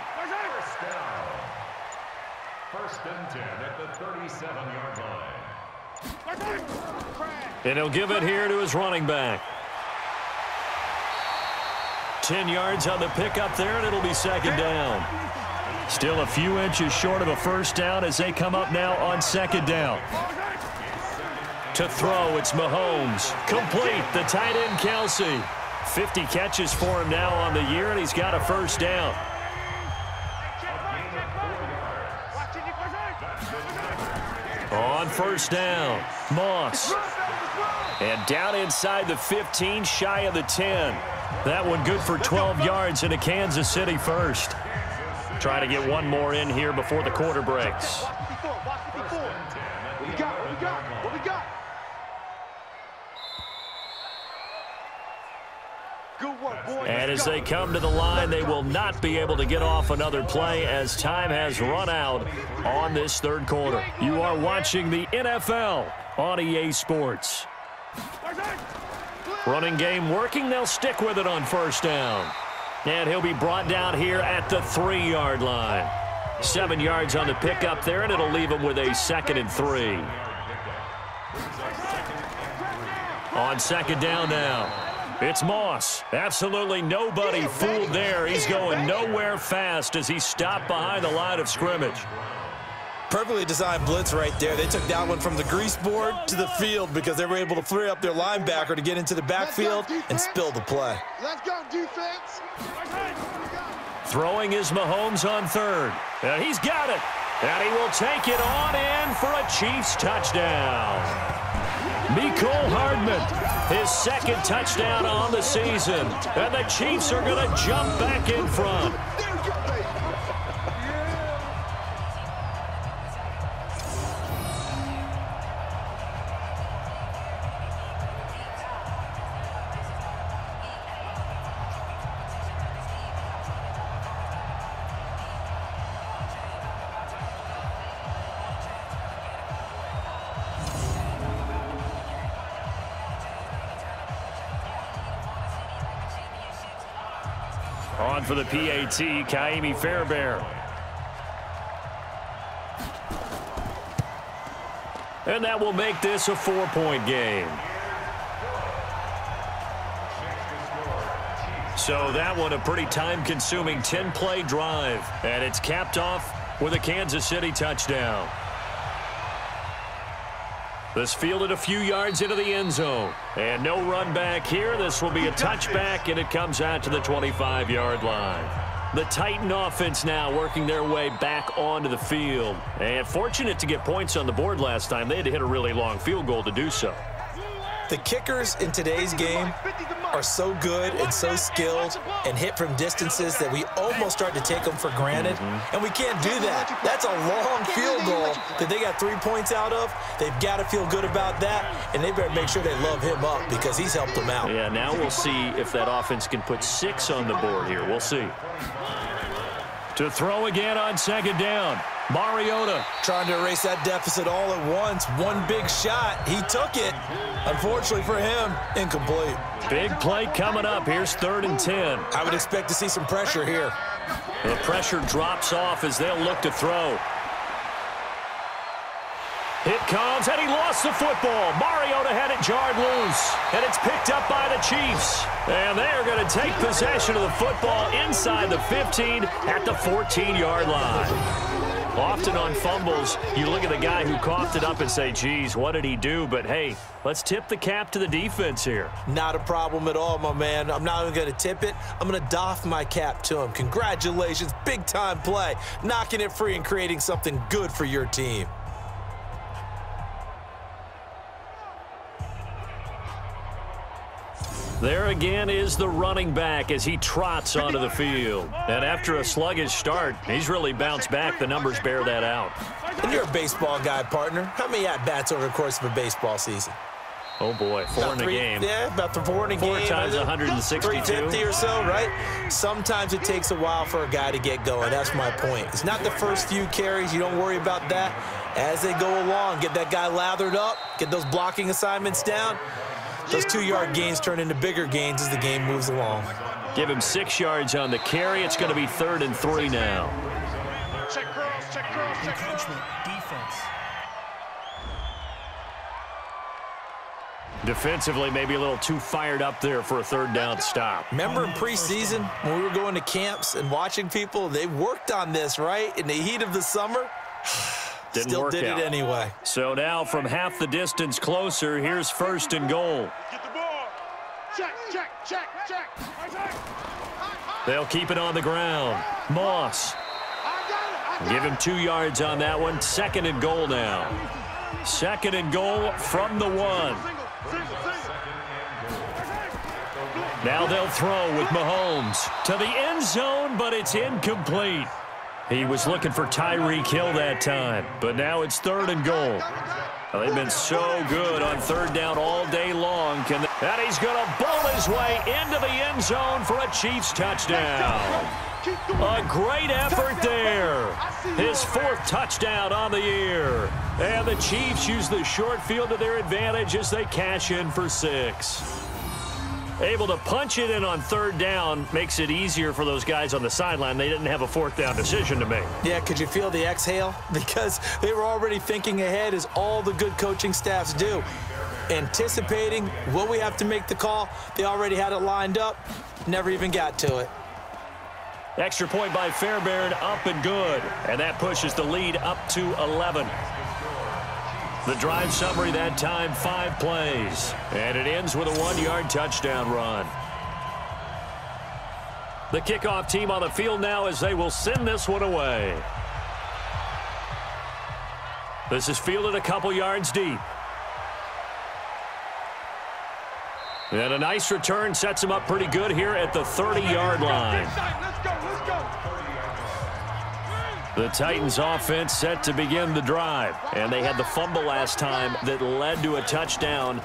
First and 10 at the 37-yard line. And he'll give it here to his running back. 10 yards on the pickup there, and it'll be second down. Still a few inches short of a first down as they come up now on second down. To throw, it's Mahomes. Complete, the tight end, Kelsey. 50 catches for him now on the year, and he's got a first down. On first down. Moss. And down inside the 15, shy of the 10. That one good for 12 yards into Kansas City first. Trying to get one more in here before the quarter breaks. What we got? Good work, boys. And as they come to the line, they will not be able to get off another play as time has run out on this third quarter. You are watching the NFL on EA Sports. Running game working. They'll stick with it on first down. And he'll be brought down here at the 3-yard line. 7 yards on the pickup there, and it'll leave him with a 2nd and 3. On second down now. It's Moss. Absolutely nobody fooled there. He's going nowhere fast as he stopped behind the line of scrimmage. Perfectly designed blitz right there. They took that one from the grease board to the field because they were able to free up their linebacker to get into the backfield and spill the play. Let's go, defense. Throwing is Mahomes on third. And he's got it. And he will take it on in for a Chiefs touchdown. Mecole Hardman, his 2nd touchdown on the season. And the Chiefs are going to jump back in front. On for the PAT, Ka'imi Fairbairn. And that will make this a 4-point game. So that one a pretty time-consuming 10-play drive. And it's capped off with a Kansas City touchdown. This fielded a few yards into the end zone. And no run back here. This will be a touchback, and it comes out to the 25-yard line. The Titan offense now working their way back onto the field. And fortunate to get points on the board last time. They had to hit a really long field goal to do so. The kickers in today's game are so good and so skilled and hit from distances that we almost start to take them for granted. And we can't do that. That's a long field goal that they got 3 points out of. They've got to feel good about that, and they better make sure they love him up because he's helped them out. Yeah, now we'll see if that offense can put 6 on the board here. We'll see. To throw again on second down. Mariota trying to erase that deficit all at once. One big shot. He took it. Unfortunately for him, incomplete. Big play coming up. Here's 3rd and 10. I would expect to see some pressure here. The pressure drops off as they'll look to throw. It comes, and he lost the football. Mariota had it jarred loose, and it's picked up by the Chiefs. And they are going to take possession of the football inside the 15 at the 14-yard line. Often on fumbles, you look at the guy who coughed it up and say, geez, what did he do? But, hey, let's tip the cap to the defense here. Not a problem at all, my man. I'm not even going to tip it. I'm going to doff my cap to him. Congratulations. Big-time play. Knocking it free and creating something good for your team. There again is the running back as he trots onto the field. And after a sluggish start, he's really bounced back. The numbers bear that out. And you're a baseball guy, partner. How many at-bats over the course of a baseball season? Oh, boy, 4 in a game. Yeah, about 4 in a game. 4 times 162. 350 or so, right? Sometimes it takes a while for a guy to get going. That's my point. It's not the first few carries. You don't worry about that. As they go along, get that guy lathered up, get those blocking assignments down. Those 2-yard gains turn into bigger gains as the game moves along. Give him 6 yards on the carry. It's going to be 3rd and 3 now. Check curls, check curls, check curls. Encroachment, defense. Defensively, maybe a little too fired up there for a 3rd down stop. Remember in preseason when we were going to camps and watching people, they worked on this, right? In the heat of the summer. Still did it anyway. So now from half the distance closer, here's 1st and goal. Get the ball. Check, check, check, check. They'll keep it on the ground. Moss. Give him 2 yards on that one. 2nd and goal now. 2nd and goal from the 1. Now they'll throw with Mahomes to the end zone, but it's incomplete. He was looking for Tyreek Hill that time, but now it's 3rd and goal. They've been so good on 3rd down all day long. And he's going to bowl his way into the end zone for a Chiefs touchdown. A great effort there. His 4th touchdown on the year. And the Chiefs use the short field to their advantage as they cash in for 6. Able to punch it in on 3rd down makes it easier for those guys on the sideline. They didn't have a 4th down decision to make. Yeah, could you feel the exhale? Because they were already thinking ahead, as all the good coaching staffs do. Anticipating, will we have to make the call? They already had it lined up. Never even got to it. Extra point by Fairbairn, up and good. And that pushes the lead up to 11. The drive summary that time, 5 plays. And it ends with a 1-yard touchdown run. The kickoff team on the field now as they will send this one away. This is fielded a couple yards deep. And a nice return sets him up pretty good here at the 30-yard line. The Titans offense set to begin the drive. And they had the fumble last time that led to a touchdown.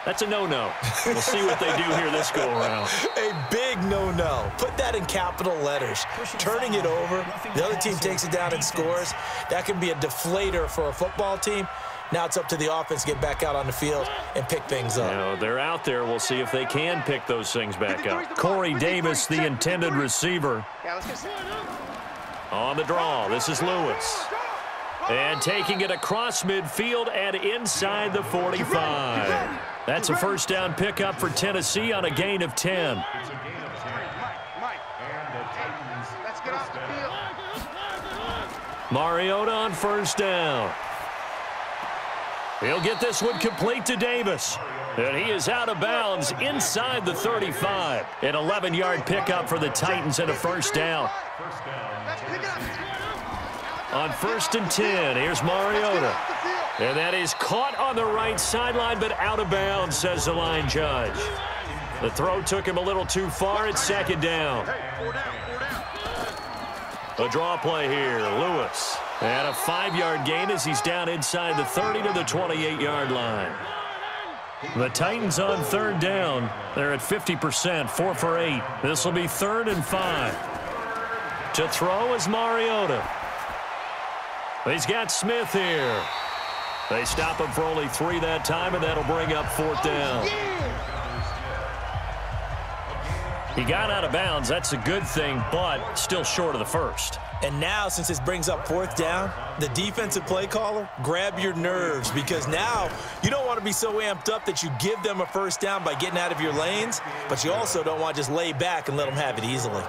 That's a no-no. We'll see what they do here this go-around. A big no-no. Put that in capital letters. Turning it over, the other team takes it down and scores. That can be a deflator for a football team. Now it's up to the offense to get back out on the field and pick things up. Now, they're out there. We'll see if they can pick those things back up. Corey Davis, the intended receiver. On the draw, this is Lewis. And taking it across midfield and inside the 45. That's a 1st down pickup for Tennessee on a gain of 10. Mariota on 1st down. He'll get this one complete to Davis. And he is out of bounds inside the 35. An 11-yard pickup for the Titans and a 1st down. On 1st and 10, here's Mariota. And that is caught on the right sideline, but out of bounds, says the line judge. The throw took him a little too far at 2nd down. A draw play here, Lewis. And a 5-yard gain as he's down inside the 30 to the 28-yard line. The Titans on 3rd down. They're at 50%, 4 for 8. This will be 3rd and 5. To throw is Mariota. He's got Smith here. They stop him for only 3 that time, and that'll bring up 4th down. He got out of bounds. That's a good thing, but still short of the 1st. And now, since this brings up 4th down, the defensive play caller, grab your nerves, because now you don't want to be so amped up that you give them a 1st down by getting out of your lanes, but you also don't want to just lay back and let them have it easily.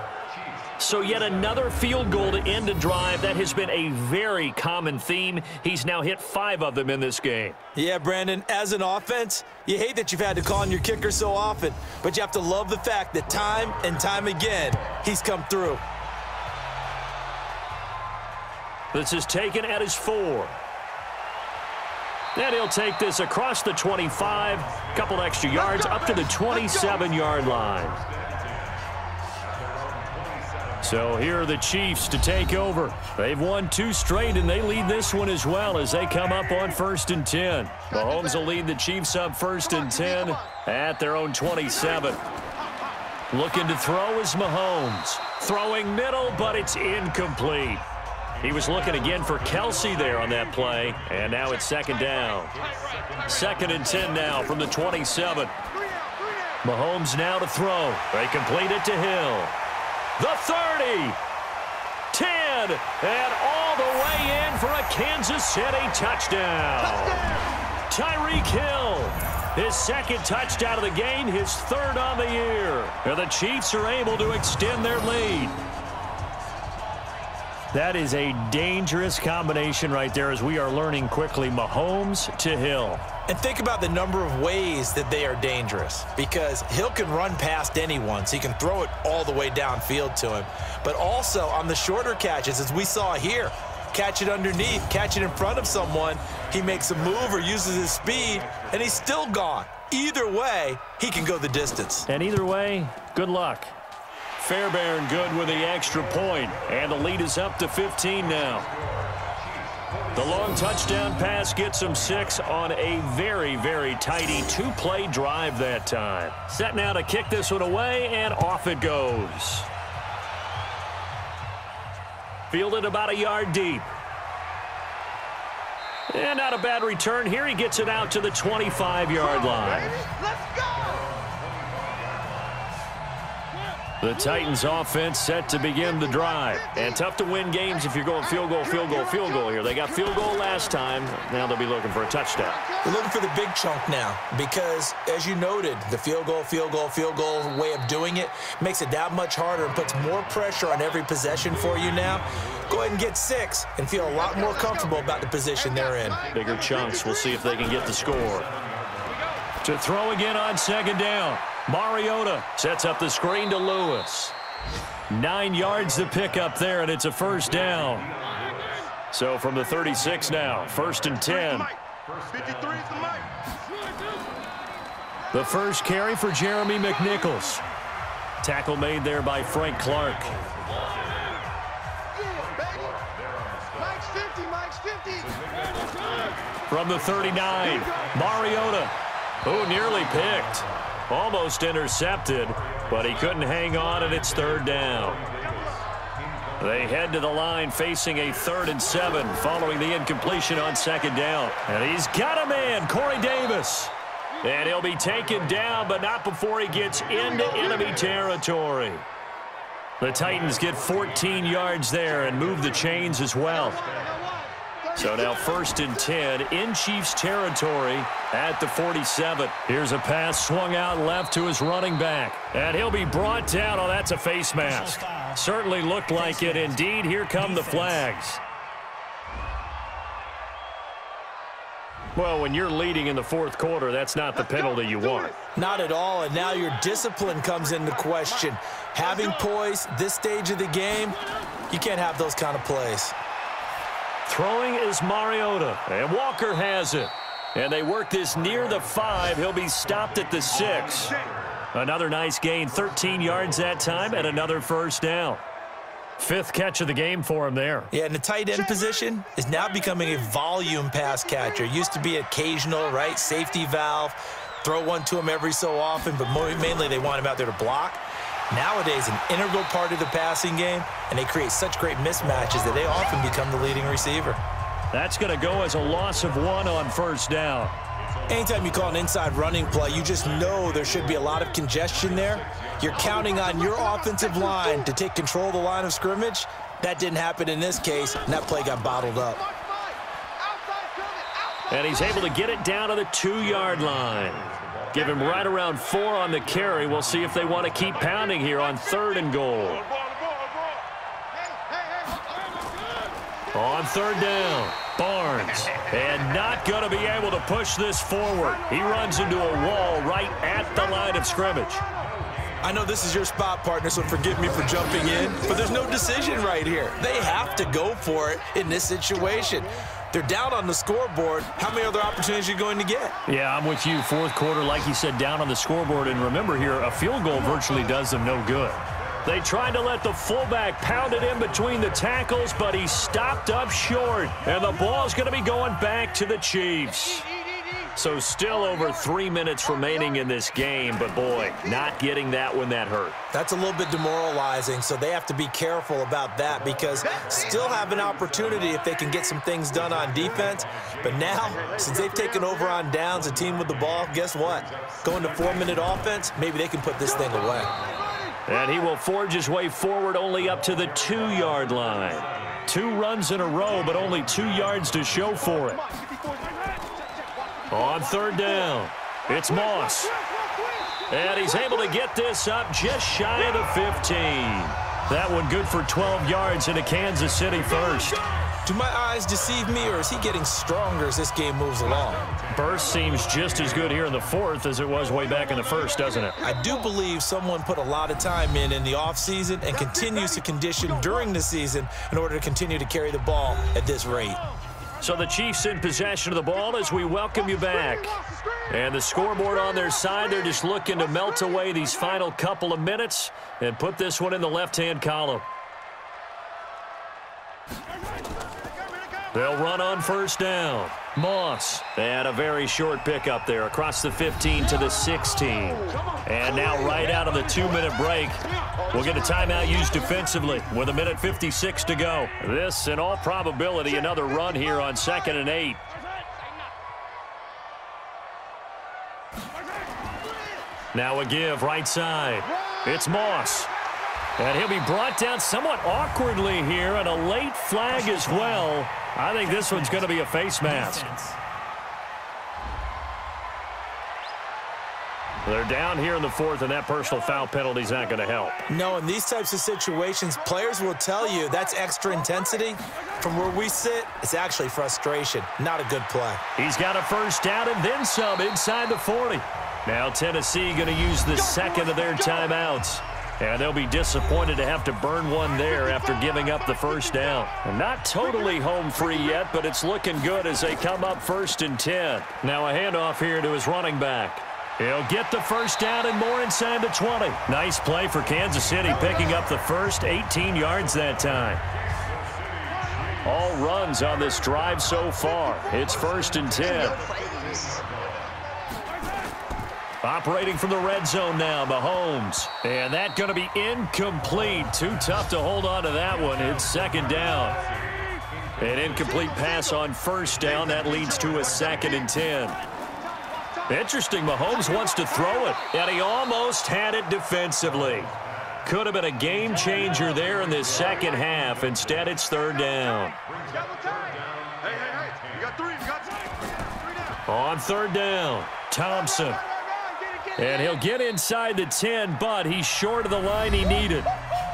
So yet another field goal to end a drive. That has been a very common theme. He's now hit 5 of them in this game. Yeah, Brandon, as an offense, you hate that you've had to call on your kicker so often, but you have to love the fact that time and time again, he's come through. This is taken at his 4. And he'll take this across the 25, couple extra yards, up to the 27-yard line. So here are the Chiefs to take over. They've won 2 straight, and they lead this one as well as they come up on 1st and 10. Mahomes will lead the Chiefs up 1st and 10 at their own 27. Looking to throw is Mahomes. Throwing middle, but it's incomplete. He was looking again for Kelsey there on that play, and now it's 2nd down. 2nd and 10 now from the 27. Mahomes now to throw. They complete it to Hill. The 30, 10, and all the way in for a Kansas City touchdown. Tyreek Hill, his 2nd touchdown of the game, his 3rd on the year. And the Chiefs are able to extend their lead. That is a dangerous combination right there as we are learning quickly. Mahomes to Hill. And think about the number of ways that they are dangerous, because Hill can run past anyone, so he can throw it all the way downfield to him. But also on the shorter catches, as we saw here, catch it underneath, catch it in front of someone. He makes a move or uses his speed, and he's still gone. Either way, he can go the distance. And either way, good luck. Fairbairn good with the extra point, and the lead is up to 15 now. The long touchdown pass gets him 6 on a very, very tidy 2-play drive that time. Set now to kick this one away, and off it goes. Fielded about a yard deep. And not a bad return here. He gets it out to the 25-yard line. Let's go! The Titans offense set to begin the drive. And tough to win games if you're going field goal, field goal, field goal here. They got field goal last time. Now they'll be looking for a touchdown. They're looking for the big chunk now because, as you noted, the field goal, field goal, field goal way of doing it makes it that much harder and puts more pressure on every possession for you now. Go ahead and get 6 and feel a lot more comfortable about the position they're in. Bigger chunks. We'll see if they can get the score. To throw again on second down. Mariota sets up the screen to Lewis. 9 yards to pick up there, and it's a first down. So from the 36 now, 1st and 10. The first carry for Jeremy McNichols. Tackle made there by Frank Clark. From the 39, Mariota, who nearly picked. Almost intercepted, but he couldn't hang on, and it's 3rd down. They head to the line facing a 3rd and 7 following the incompletion on 2nd down. And he's got a man, Corey Davis. And he'll be taken down, but not before he gets into enemy territory. The Titans get 14 yards there and move the chains as well. So now 1st and 10 in Chiefs territory at the 47. Here's a pass swung out left to his running back. And he'll be brought down. Oh, that's a face mask. Certainly looked like it. Indeed, here come the flags. Well, when you're leading in the 4th quarter, that's not the penalty you want. Not at all, and now your discipline comes into question. Having poise this stage of the game, you can't have those kind of plays. Throwing is Mariota, and Walker has it. And they work this near the 5. He'll be stopped at the 6. Another nice gain, 13 yards that time, and another first down. 5th catch of the game for him there. Yeah, and the tight end position is now becoming a volume pass catcher. Used to be occasional, right? Safety valve. Throw one to him every so often, but mainly they want him out there to block. Nowadays, an integral part of the passing game, and they create such great mismatches that they often become the leading receiver. That's going to go as a loss of 1 on first down. Anytime you call an inside running play, you just know there should be a lot of congestion there. You're counting on your offensive line to take control of the line of scrimmage. That didn't happen in this case, and that play got bottled up. And he's able to get it down to the 2-yard line. Give him right around 4 on the carry. We'll see if they want to keep pounding here on 3rd and goal. On 3rd down, Barnes. And not going to be able to push this forward. He runs into a wall right at the line of scrimmage. I know this is your spot, partner, so forgive me for jumping in, but there's no decision right here. They have to go for it in this situation. They're down on the scoreboard. How many other opportunities are you going to get? Yeah, I'm with you. 4th quarter, like you said, down on the scoreboard. And remember here, a field goal virtually does them no good. They tried to let the fullback pound it in between the tackles, but he stopped up short. And the ball's going to be going back to the Chiefs. So still over 3 minutes remaining in this game, but boy, not getting that one that hurt. That's a little bit demoralizing, so they have to be careful about that because still have an opportunity if they can get some things done on defense. But now, since they've taken over on downs, a team with the ball, guess what? Going to 4-minute offense, maybe they can put this thing away. And he will forge his way forward only up to the 2-yard line. 2 runs in a row, but only 2 yards to show for it. On 3rd down, it's Moss. And he's able to get this up just shy of the 15. That one good for 12 yards into Kansas City first. Do my eyes deceive me, or is he getting stronger as this game moves along? Burst seems just as good here in the fourth as it was way back in the first, doesn't it? I do believe someone put a lot of time in the offseason and continues to condition during the season in order to continue to carry the ball at this rate. So the Chiefs in possession of the ball as we welcome you back. And the scoreboard on their side, they're just looking to melt away these final couple of minutes and put this one in the left-hand column. They'll run on first down. Moss, and a very short pickup there across the 15 to the 16. And now right out of the 2-minute break, we'll get a timeout used defensively with 1:56 to go. This, in all probability, another run here on 2nd and 8. Now a give right side. It's Moss. And he'll be brought down somewhat awkwardly here, and a late flag as well. I think this one's going to be a face mask. They're down here in the fourth, and that personal foul penalty is not going to help. No, in these types of situations, players will tell you that's extra intensity. From where we sit, it's actually frustration. Not a good play. He's got a first down and then some inside the 40. Now Tennessee going to use the second of their timeouts. And they'll be disappointed to have to burn one there after giving up the first down. Not totally home free yet, but it's looking good as they come up 1st and 10. Now a handoff here to his running back. He'll get the first down and more inside the 20. Nice play for Kansas City, picking up the first 18 yards that time. All runs on this drive so far. It's 1st and 10. Operating from the red zone now, Mahomes. And that's going to be incomplete. Too tough to hold on to that one. It's 2nd down. An incomplete pass on 1st down. That leads to a 2nd and 10. Interesting, Mahomes wants to throw it, and he almost had it defensively. Could have been a game changer there in this second half. Instead, it's 3rd down. On 3rd down, Thompson. And he'll get inside the 10, but he's short of the line he needed.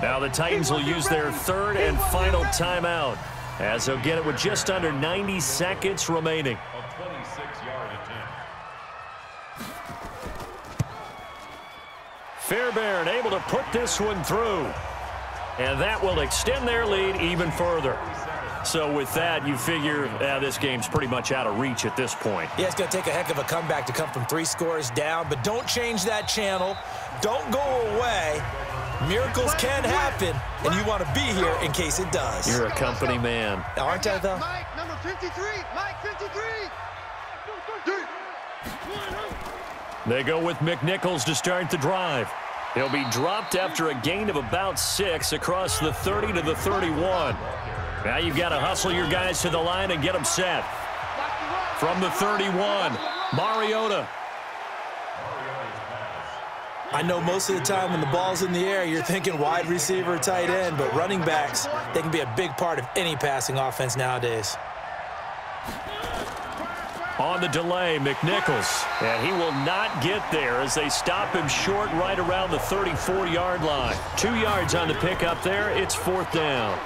Now the Titans will use their 3rd and final timeout, as they'll get it with just under 90 seconds remaining. Fairbairn able to put this one through. And that will extend their lead even further. So with that, you figure this game's pretty much out of reach at this point. Yeah, it's going to take a heck of a comeback to come from 3 scores down, but don't change that channel. Don't go away. Miracles can happen, and you want to be here in case it does. You're a company man. Aren't I, though? Mike, number 53. Mike, 53. They go with McNichols to start the drive. He'll be dropped after a gain of about 6 across the 30 to the 31. Now you've got to hustle your guys to the line and get them set. From the 31, Mariota. I know most of the time when the ball's in the air, you're thinking wide receiver, tight end, but running backs, they can be a big part of any passing offense nowadays. On the delay, McNichols. And he will not get there as they stop him short right around the 34-yard line. 2 yards on the pickup there. It's 4th down.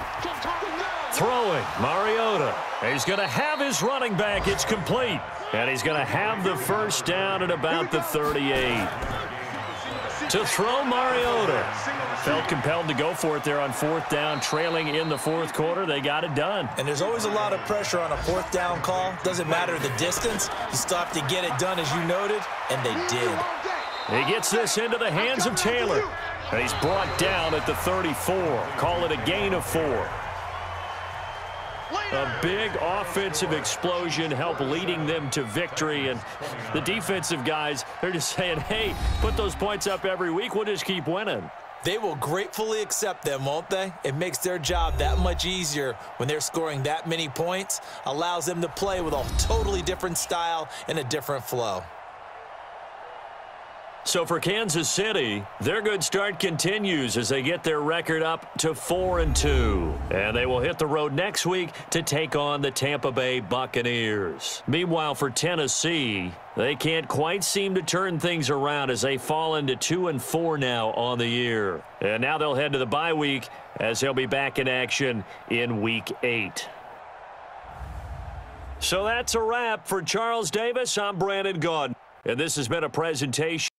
Throwing, Mariota. He's going to have his running back. It's complete. And he's going to have the first down at about the 38. To throw, Mariota. Felt compelled to go for it there on 4th down, trailing in the 4th quarter. They got it done. And there's always a lot of pressure on a 4th down call. Doesn't matter the distance. You still have to get it done, as you noted, and they did. He gets this into the hands of Taylor. And he's brought down at the 34. Call it a gain of 4. A big offensive explosion helped leading them to victory. And the defensive guys, they're just saying, hey, put those points up every week. We'll just keep winning. They will gratefully accept them, won't they? It makes their job that much easier when they're scoring that many points. Allows them to play with a totally different style and a different flow. So for Kansas City, their good start continues as they get their record up to 4-2. And they will hit the road next week to take on the Tampa Bay Buccaneers. Meanwhile, for Tennessee, they can't quite seem to turn things around as they fall into 2-4 now on the year. And now they'll head to the bye week as they'll be back in action in Week 8. So that's a wrap for Charles Davis. I'm Brandon Gaudin, and this has been a presentation